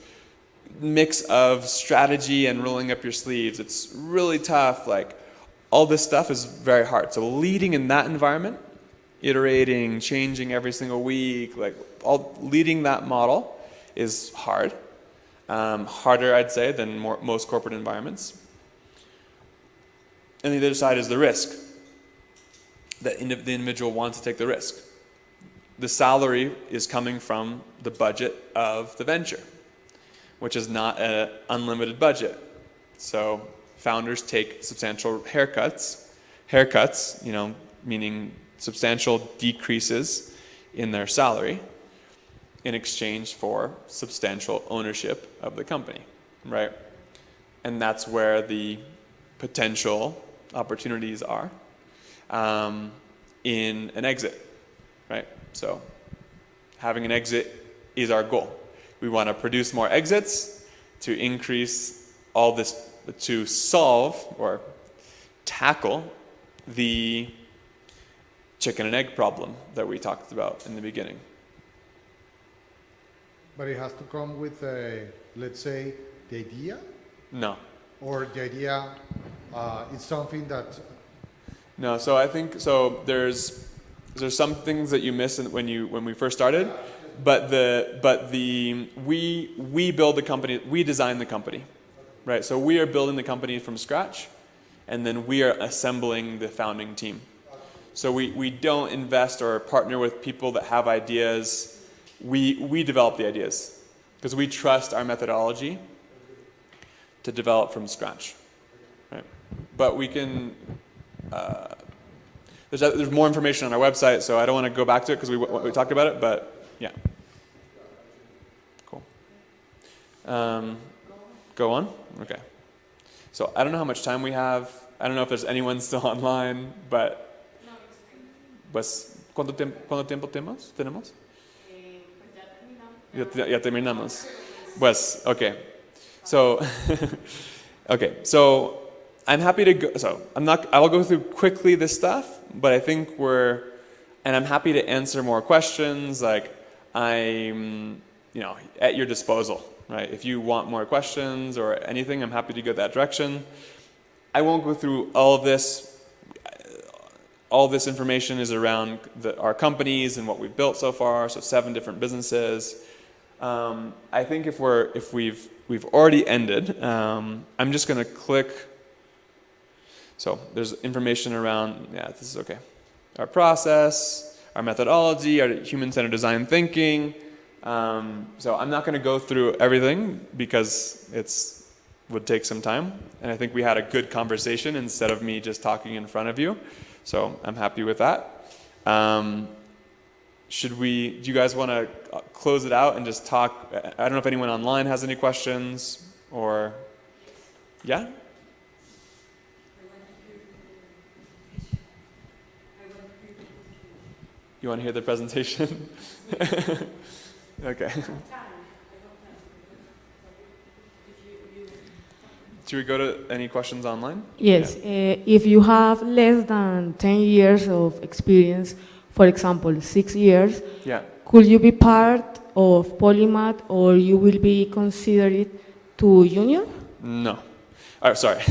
mix of strategy and rolling up your sleeves, it's really tough. Like, all this stuff is very hard. So leading in that environment, iterating, changing every single week, leading that model is hard. Harder, I'd say, than most corporate environments. And the other side is the risk. The individual wants to take the risk. The salary is coming from the budget of the venture, which is not an unlimited budget. So founders take substantial haircuts, you know, meaning substantial decreases in their salary in exchange for substantial ownership of the company, right? And that's where the potential opportunities are in an exit, right? So having an exit is our goal. We want to produce more exits to increase all this, to solve or tackle the chicken and egg problem that we talked about in the beginning. But it has to come with, let's say, the idea? No. Or the idea is something that... No, so I think, there's some things that you miss when we first started, but we build the company, we design the company, right? So we are building the company from scratch, and then we are assembling the founding team. So we don't invest or partner with people that have ideas. We develop the ideas because we trust our methodology to develop from scratch, right? But we can. There's more information on our website, so I don't want to go back to it because we talked about it. But yeah, cool. Go on. Okay. So I don't know how much time we have. I don't know if there's anyone still online, but. Pues, ¿cuánto tiempo tenemos? Ya terminamos. Pues, okay. So, okay. So, I'm happy to go. So, I'll go through quickly this stuff, but I think and I'm happy to answer more questions. Like, I'm, at your disposal, right? If you want more questions or anything, I'm happy to go that direction. I won't go through all of this. all this information is around our companies and what we've built so far. So 7 different businesses. I think if we've already ended, I'm just going to click. So there's information around, yeah, this is okay. Our process, our methodology, our human-centered design thinking. So I'm not going to go through everything because would take some time. And I think we had a good conversation instead of me just talking in front of you. So I'm happy with that. Do you guys want to close it out and just talk? I don't know if anyone online has any questions or, yeah? You want to hear the presentation? Okay. Should we go to any questions online? Yes, Yeah. if you have less than 10 years of experience, for example, 6 years, Yeah. could you be part of Polymath or you will be considered to junior? No. Sorry.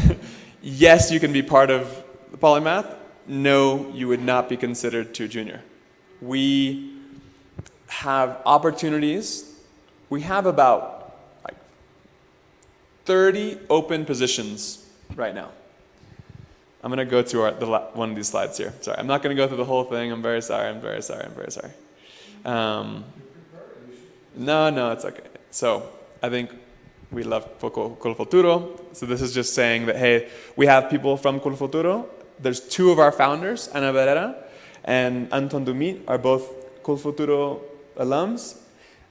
Yes, you can be part of the Polymath. No, you would not be considered too junior. We have opportunities. We have about 30 open positions right now. I'm going to go to one of these slides here. Sorry, I'm not going to go through the whole thing. I'm very sorry. No, it's okay. So I think we love Col Futuro. So this is just saying that, hey, we have people from Col Futuro. There's 2 of our founders, Ana Barrera and Anton Dumit, are both Col Futuro alums.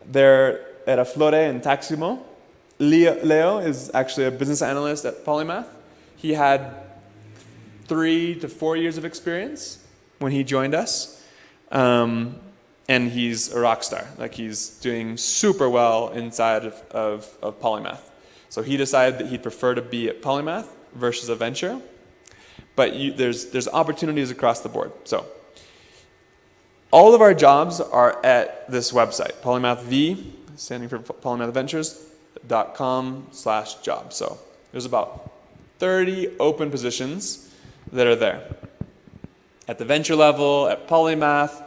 They're at a Flore in Taximo. Leo is actually a business analyst at Polymath. He had 3 to 4 years of experience when he joined us. And he's a rock star. Like, he's doing super well inside of Polymath. So he decided that he'd prefer to be at Polymath versus a venture. But there's opportunities across the board. So all of our jobs are at this website, Polymath V, standing for Polymath Ventures. .com/jobs. So there's about 30 open positions that are there. At the venture level, at Polymath,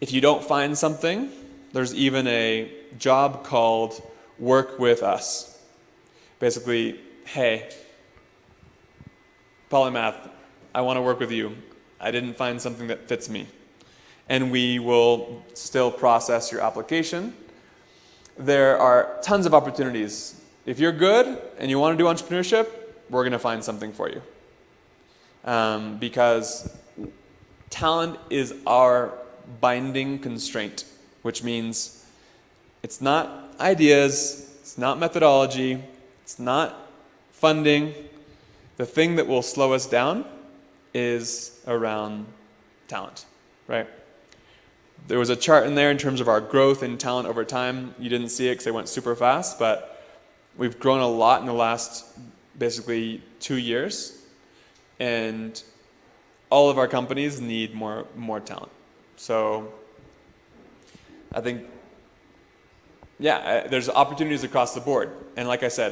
if you don't find something, there's even a job called Work With Us. Basically, hey, Polymath, I want to work with you. I didn't find something that fits me. And we will still process your application. There are tons of opportunities. If you're good and you want to do entrepreneurship, we're going to find something for you. Because talent is our binding constraint, which means it's not ideas, it's not methodology, it's not funding. The thing that will slow us down is around talent, right? There was a chart in there in terms of our growth in talent over time. You didn't see it because it went super fast, but we've grown a lot in the last basically 2 years. And all of our companies need more talent. So I think, yeah, there's opportunities across the board. And like I said,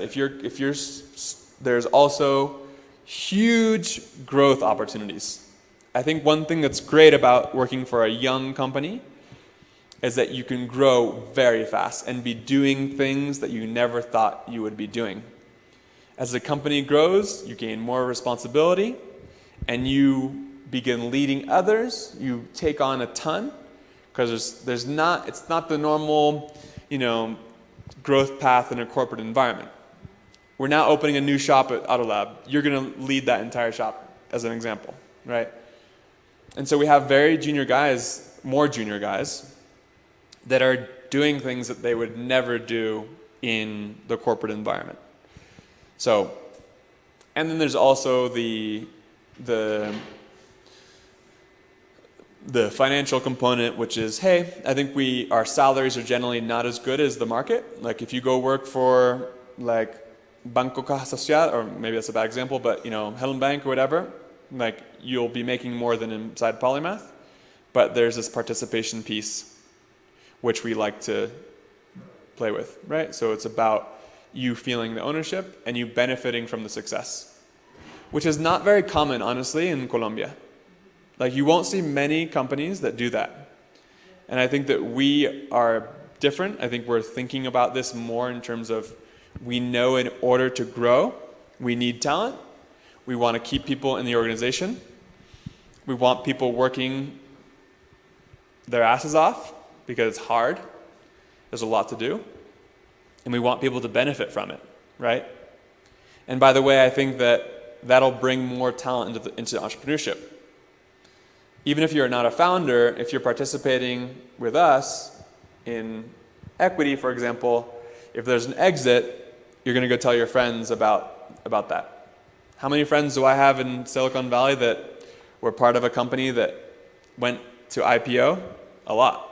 there's also huge growth opportunities. I think one thing that's great about working for a young company is that you can grow very fast and be doing things that you never thought you would be doing. As the company grows, you gain more responsibility and you begin leading others. You take on a ton because it's not the normal, growth path in a corporate environment. We're now opening a new shop at Autolab. You're going to lead that entire shop as an example, right? And so we have more junior guys, that are doing things that they would never do in the corporate environment. So, and then there's also the financial component, which is, hey, I think our salaries are generally not as good as the market. Like if you go work for like Banco Caja Social, or maybe that's a bad example, but Helen Bank or whatever, like you'll be making more than inside Polymath, but there's this participation piece which we like to play with, right? So it's about you feeling the ownership and you benefiting from the success, which is not very common, honestly, in Colombia. Like you won't see many companies that do that. And I think that we are different. I think we're thinking about this more in terms of we know in order to grow, we need talent. We want to keep people in the organization. We want people working their asses off because it's hard. There's a lot to do. And we want people to benefit from it, right? And by the way, I think that that'll bring more talent into entrepreneurship. Even if you're not a founder, if you're participating with us in equity, for example, if there's an exit, you're going to go tell your friends about that. How many friends do I have in Silicon Valley that were part of a company that went to IPO? A lot.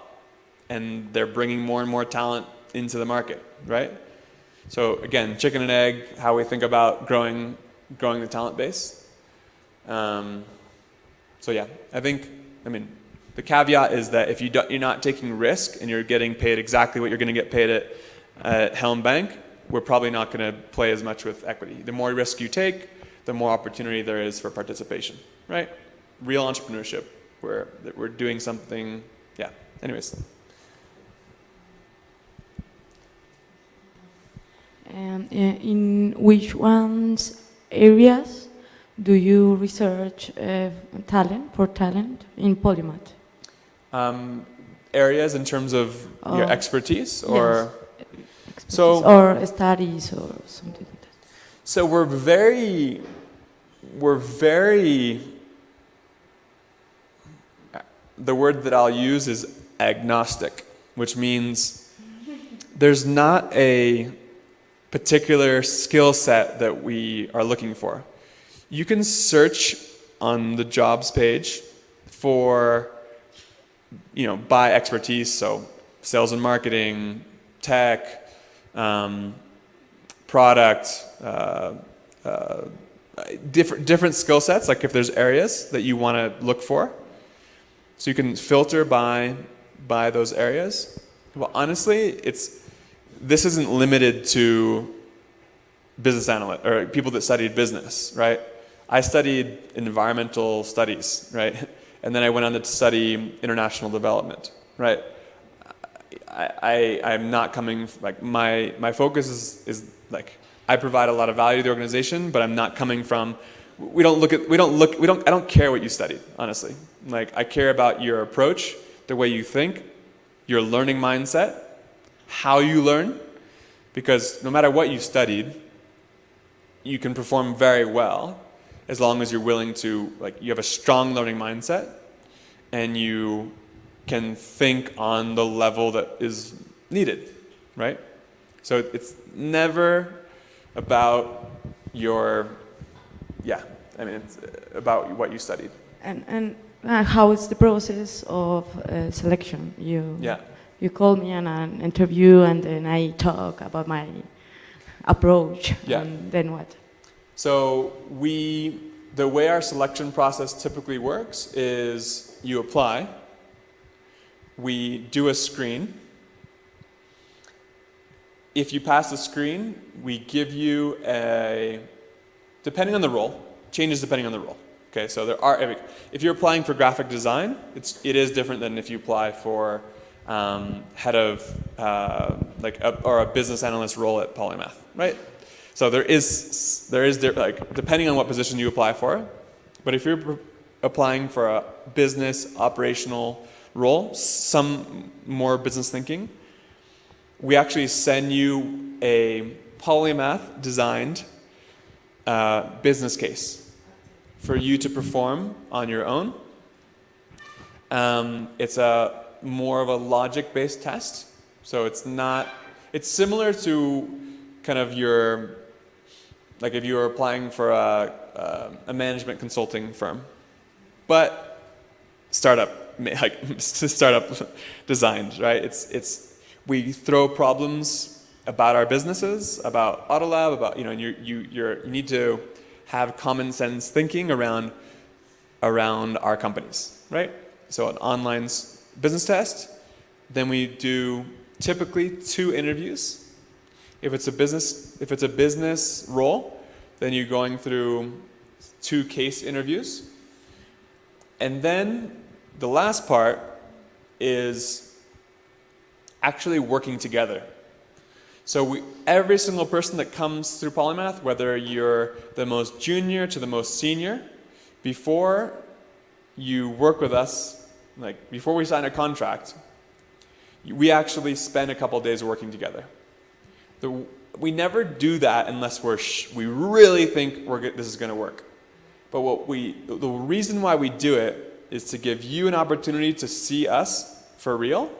And they're bringing more and more talent into the market, right? So again, chicken and egg, how we think about growing the talent base. So yeah, the caveat is that if you're not taking risk and you're getting paid exactly what you're going to get paid at Helm Bank, we're probably not going to play as much with equity. The more risk you take, the more opportunity there is for participation, right? Real entrepreneurship, where we're doing something, yeah. Anyways. And in which areas do you research talent in Polymath? Areas in terms of your expertise, or yes. Or studies or something like that. So we're very. The word that I'll use is agnostic, which means there's not a particular skill set that we are looking for. You can search on the jobs page for, by expertise, so sales and marketing, tech, product, different skill sets, like if there's areas that you want to look for. So you can filter by those areas. Well, honestly, this isn't limited to business analysts or people that studied business, right? I studied environmental studies, right? And then I went on to study international development, right? I'm not coming, like my focus is like, I provide a lot of value to the organization, but I'm not coming from, I don't care what you studied, honestly. Like, I care about your approach, the way you think, your learning mindset, how you learn, because no matter what you studied, you can perform very well as long as you're willing to, you have a strong learning mindset and you can think on the level that is needed, right? So it's never about it's about what you studied. And how is the process of selection? You call me on an interview and then I talk about my approach, and then what? So the way our selection process typically works is you apply, we do a screen. If you pass the screen, we give you depending on the role, changes depending on the role. Okay, so if you're applying for graphic design, it is different than if you apply for head of or a business analyst role at Polymath, right? So there is depending on what position you apply for, but if you're applying for a business operational role, some more business thinking, we actually send you a Polymath designed business case for you to perform on your own. It's more of a logic-based test, so it's similar to kind of if you were applying for a management consulting firm, but startup designed, right? We throw problems about our businesses, about Autolab, about and you need to have common sense thinking around our companies, right? So an online business test, then we do typically 2 interviews. If it's a business role, then you're going through 2 case interviews. And then the last part is actually working together. So every single person that comes through Polymath, whether you're the most junior to the most senior, before you work with us, like before we sign a contract, we actually spend a couple days working together. We never do that unless we really think this is going to work. But the reason why we do it is to give you an opportunity to see us for real,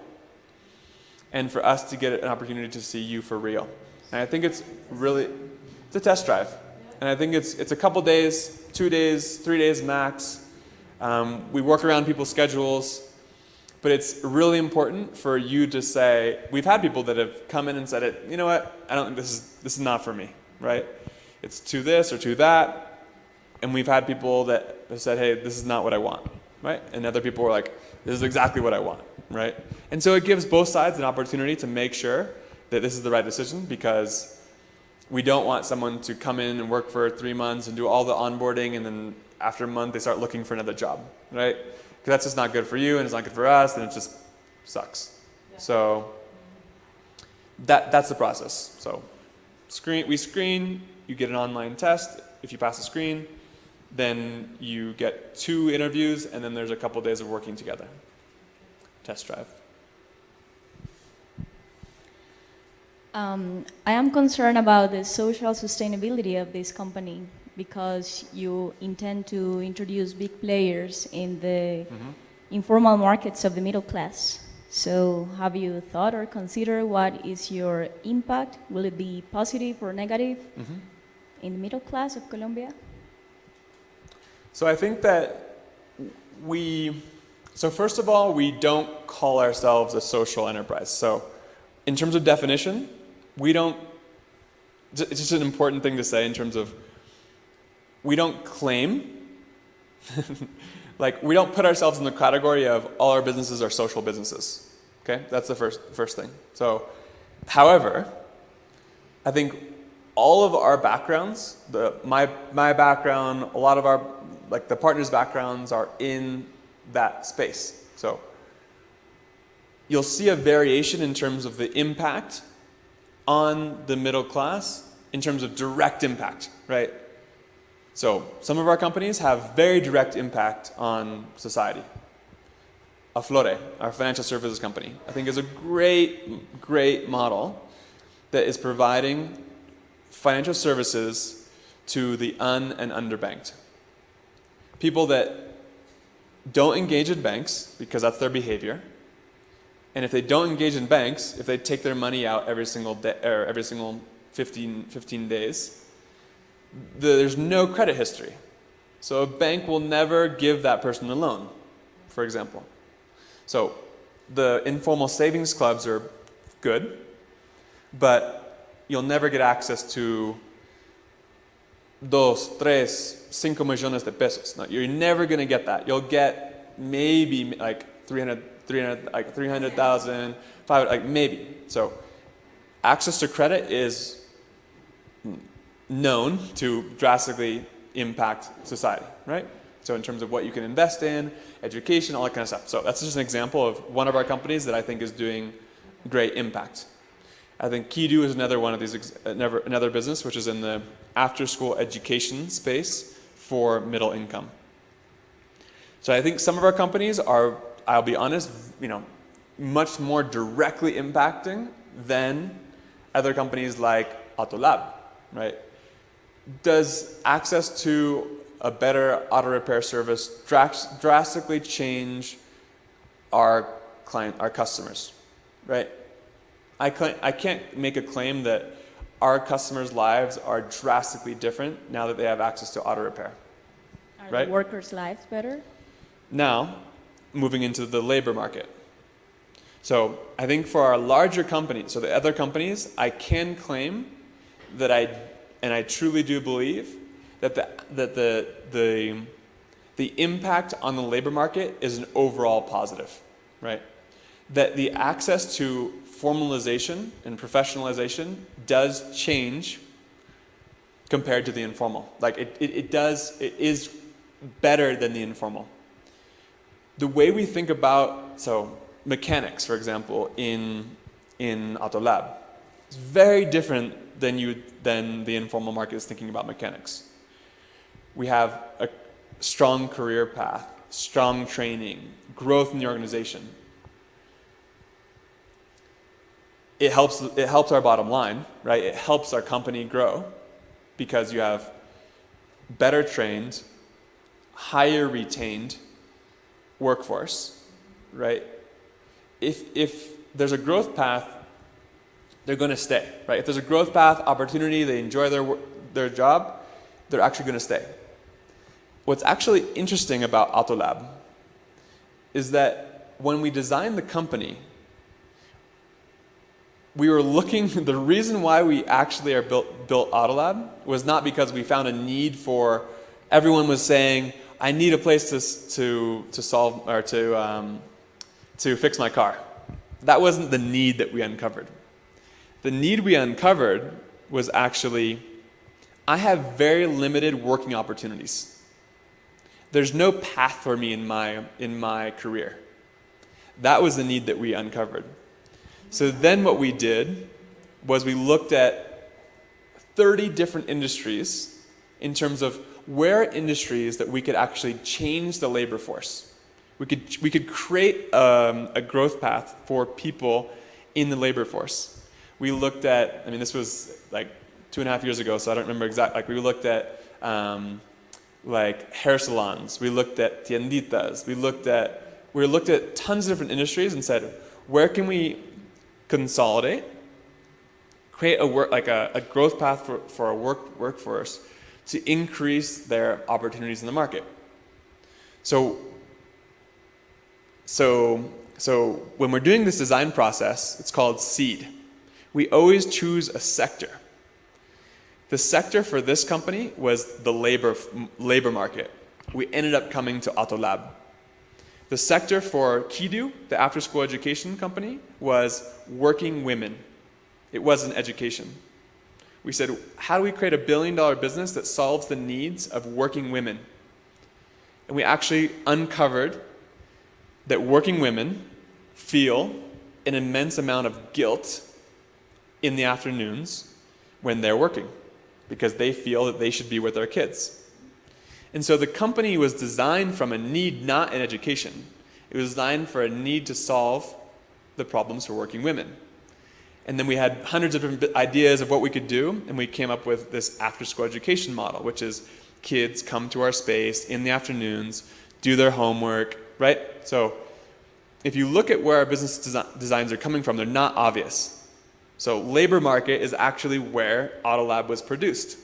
and for us to get an opportunity to see you for real. And I think it's a test drive. And I think it's a couple days, 2 days, 3 days max. We work around people's schedules, but it's really important for you to say, we've had people that have come in and said it, you know what, I don't think this is not for me, right? It's to this or to that. And we've had people that have said, hey, this is not what I want, right? And other people were like, this is exactly what I want, right? And so it gives both sides an opportunity to make sure that this is the right decision, because we don't want someone to come in and work for 3 months and do all the onboarding, and then after a month they start looking for another job, right? Because that's just not good for you, and it's not good for us, and it just sucks. Yeah. So that's the process. So we screen, you get an online test. If you pass the screen, then you get 2 interviews, and then there's a couple days of working together. Test drive. I am concerned about the social sustainability of this company, because you intend to introduce big players in the informal markets of the middle class. So have you thought or considered what is your impact? Will it be positive or negative in the middle class of Colombia? So I think that so first of all, we don't call ourselves a social enterprise. So in terms of definition, it's just an important thing to say in terms of, we don't claim, like we don't put ourselves in the category of all our businesses are social businesses. Okay, that's the first thing. So, however, I think all of our backgrounds, my background, a lot of our, like the partners' backgrounds are in that space. So you'll see a variation in terms of the impact on the middle class in terms of direct impact, right? So some of our companies have very direct impact on society. Aflore, our financial services company, I think is a great model that is providing financial services to the and underbanked. People that don't engage in banks because that's their behavior. And if they don't engage in banks, if they take their money out every single day, or every single 15 days, there's no credit history. So a bank will never give that person a loan, for example. So the informal savings clubs are good, but you'll never get access to 2, 3, 5 millones de pesos. No, you're never going to get that. You'll get maybe like 300,000, 500, like maybe. So access to credit is known to drastically impact society, right? So in terms of what you can invest in, education, all that kind of stuff. So that's just an example of one of our companies that I think is doing great impact. I think Kidu is another one of these, another business which is in the after-school education space for middle income. So I think some of our companies are, I'll be honest, much more directly impacting than other companies like Autolab, right? Does access to a better auto repair service drastically change our customers, right? I can't make a claim that our customers' lives are drastically different now that they have access to auto repair, right? Are the workers' lives better? Now, moving into the labor market. So I think for our larger companies, so the other companies, I can claim that I truly do believe that the impact on the labor market is an overall positive, right? That the access to formalization and professionalization does change compared to the informal. Like it is better than the informal. the way we think about, so mechanics, for example, in Autolab, is very different than the informal market is thinking about mechanics. We have a strong career path, strong training, growth in the organization. It helps our bottom line, right? It helps our company grow because you have better trained, higher retained workforce, right? If there's a growth path, they're going to stay, right? If there's a growth path, opportunity, they enjoy their job, they're actually going to stay. What's actually interesting about Autolab is that when we designed the company, we were looking, the reason why we actually built Autolab was not because we found a need for, everyone was saying, I need a place to solve, or to fix my car. That wasn't the need that we uncovered. The need we uncovered was actually, I have very limited working opportunities. There's no path for me in my career. That was the need that we uncovered. So then what we did was we looked at 30 different industries in terms of where industries that we could actually change the labor force. We could create a growth path for people in the labor force. We looked at, I mean, this was like 2.5 years ago, so I don't remember exactly. Like we looked at like hair salons. We looked at tienditas. We looked at tons of different industries and said, where can we consolidate, create a growth path for a workforce to increase their opportunities in the market. So when we're doing this design process, it's called seed. We always choose a sector. The sector for this company was the labor market. We ended up coming to Autolab. The sector for Kidu, the after-school education company, was working women. It wasn't education. We said, how do we create $1 billion business that solves the needs of working women? And we actually uncovered that working women feel an immense amount of guilt in the afternoons when they're working because they feel that they should be with their kids. And so the company was designed from a need, not an education. It was designed for a need to solve the problems for working women. And then we had hundreds of different ideas of what we could do, and we came up with this after-school education model, which is kids come to our space in the afternoons, do their homework, right? So if you look at where our business designs are coming from, they're not obvious. So labor market is actually where Autolab was produced.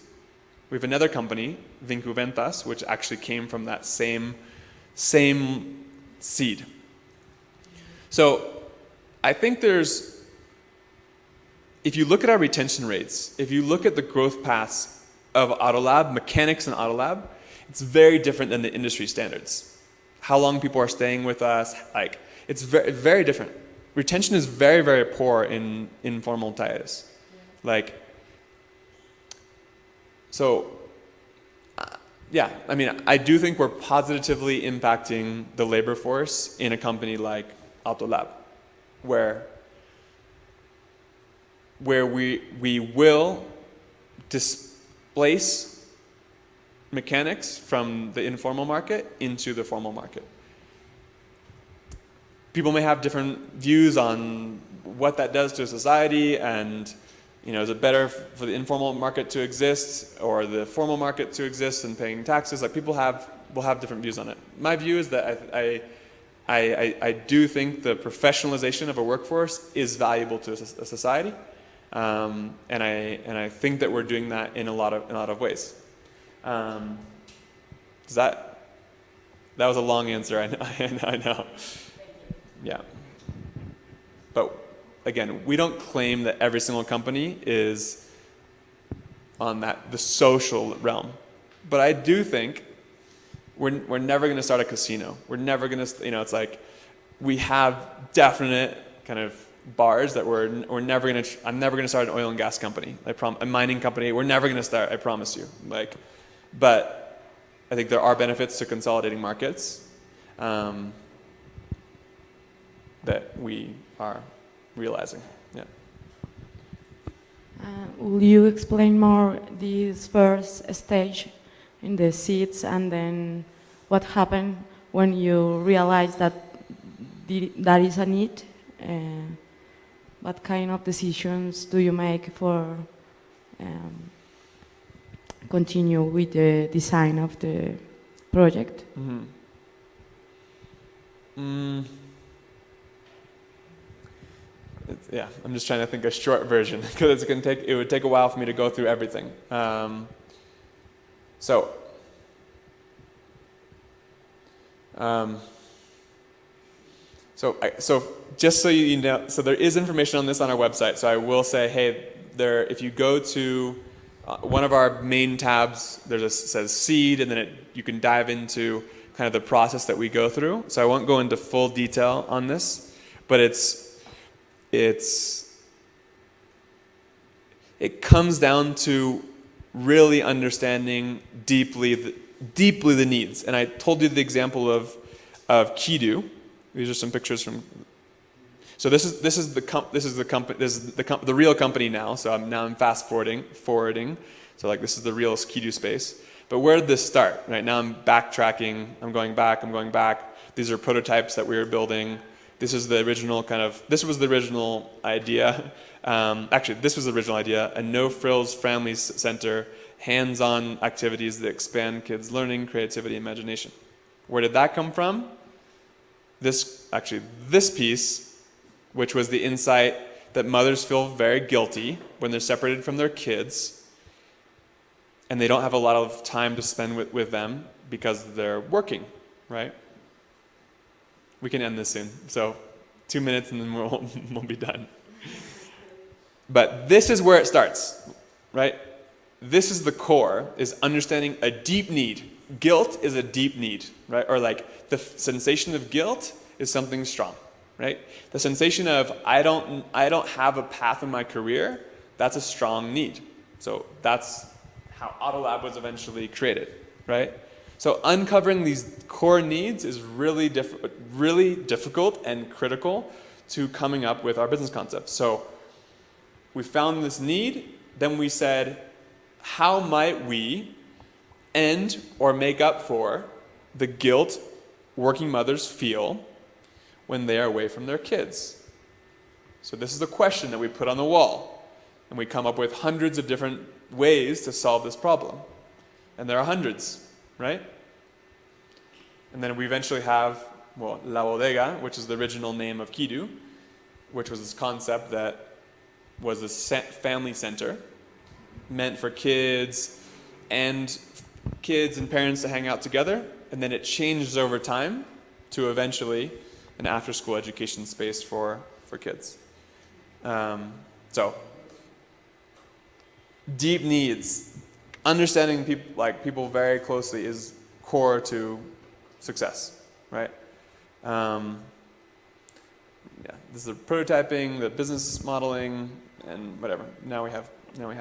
We have another company, Vinku Ventas, which actually came from that same seed. So I think if you look at our retention rates, if you look at the growth paths of Autolab, mechanics in Autolab, it's very different than the industry standards. How long people are staying with us, like it's very, very different. Retention is very, very poor in informal talleres. Yeah, I mean, I do think we're positively impacting the labor force in a company like Autolab, where we will displace mechanics from the informal market into the formal market. People may have different views on what that does to a society, and is it better for the informal market to exist or the formal market to exist and paying taxes? Like people will have different views on it. My view is that I do think the professionalization of a workforce is valuable to a society, and I think that we're doing that in a lot of ways. That was a long answer. I know. Yeah. But again, we don't claim that every single company is on the social realm. But I do think we're never going to start a casino. We're never going to, it's like we have definite kind of bars that we're never going to, I'm never going to start an oil and gas company. A mining company, we're never going to start, I promise you. But I think there are benefits to consolidating markets. that we are realizing. Yeah. Will you explain more this first stage in the seeds, and then what happened when you realize that that is a need? What kind of decisions do you make for continue with the design of the project? Yeah, I'm just trying to think a short version because it would take a while for me to go through everything. So just so you know, so there is information on this on our website. So I will say, hey, if you go to one of our main tabs, says seed, and then you can dive into kind of the process that we go through. So I won't go into full detail on this, but it comes down to really understanding deeply the needs. And I told you the example of Kidu. These are some pictures from. So this is the real company now. So I'm fast forwarding. So like this is the real Kidu space. But where did this start? Right now I'm backtracking. I'm going back. These are prototypes that we were building. This is the original this was the original idea. Actually, this was the original idea, a no-frills family center, hands-on activities that expand kids' learning, creativity, imagination. Where did that come from? This piece, which was the insight that mothers feel very guilty when they're separated from their kids, and they don't have a lot of time to spend with them because they're working, right? We can end this soon. So 2 minutes and then we'll be done. But this is where it starts, right? This is the core, is understanding a deep need. Guilt is a deep need, right? Or like the sensation of guilt is something strong, right? The sensation of I don't have a path in my career, that's a strong need. So that's how Autolab was eventually created, right? So uncovering these core needs is really difficult and critical to coming up with our business concept. So we found this need, then we said, how might we end or make up for the guilt working mothers feel when they are away from their kids? So this is the question that we put on the wall, and we come up with hundreds of different ways to solve this problem. And there are hundreds. Right? And then we eventually have, La Bodega, which is the original name of Kidu, which was this concept that was a family center meant for kids and parents to hang out together. And then it changed over time to eventually an after-school education space for kids. So, deep needs. Understanding people very closely is core to success, right? This is the prototyping, the business modeling, and whatever. Now we have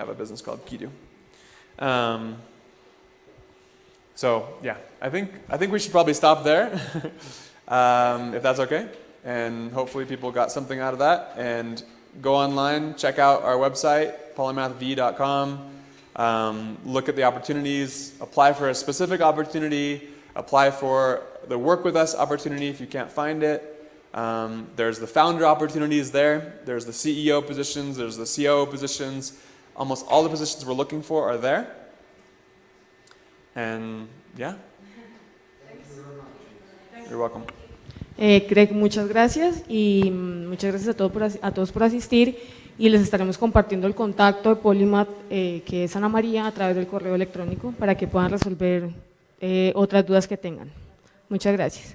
a business called Kidu. So yeah, I think we should probably stop there, if that's okay. And hopefully people got something out of that. And go online, check out our website, polymathv.com. Look at the opportunities, apply for a specific opportunity, apply for the work with us opportunity if you can't find it. There's the founder opportunities there. There's the CEO positions, there's the COO positions. Almost all the positions we're looking for are there. And yeah. You're welcome. Greg, muchas gracias y muchas gracias a todos por asistir, y les estaremos compartiendo el contacto de Polymath, que es Ana María, a través del correo electrónico para que puedan resolver otras dudas que tengan. Muchas gracias.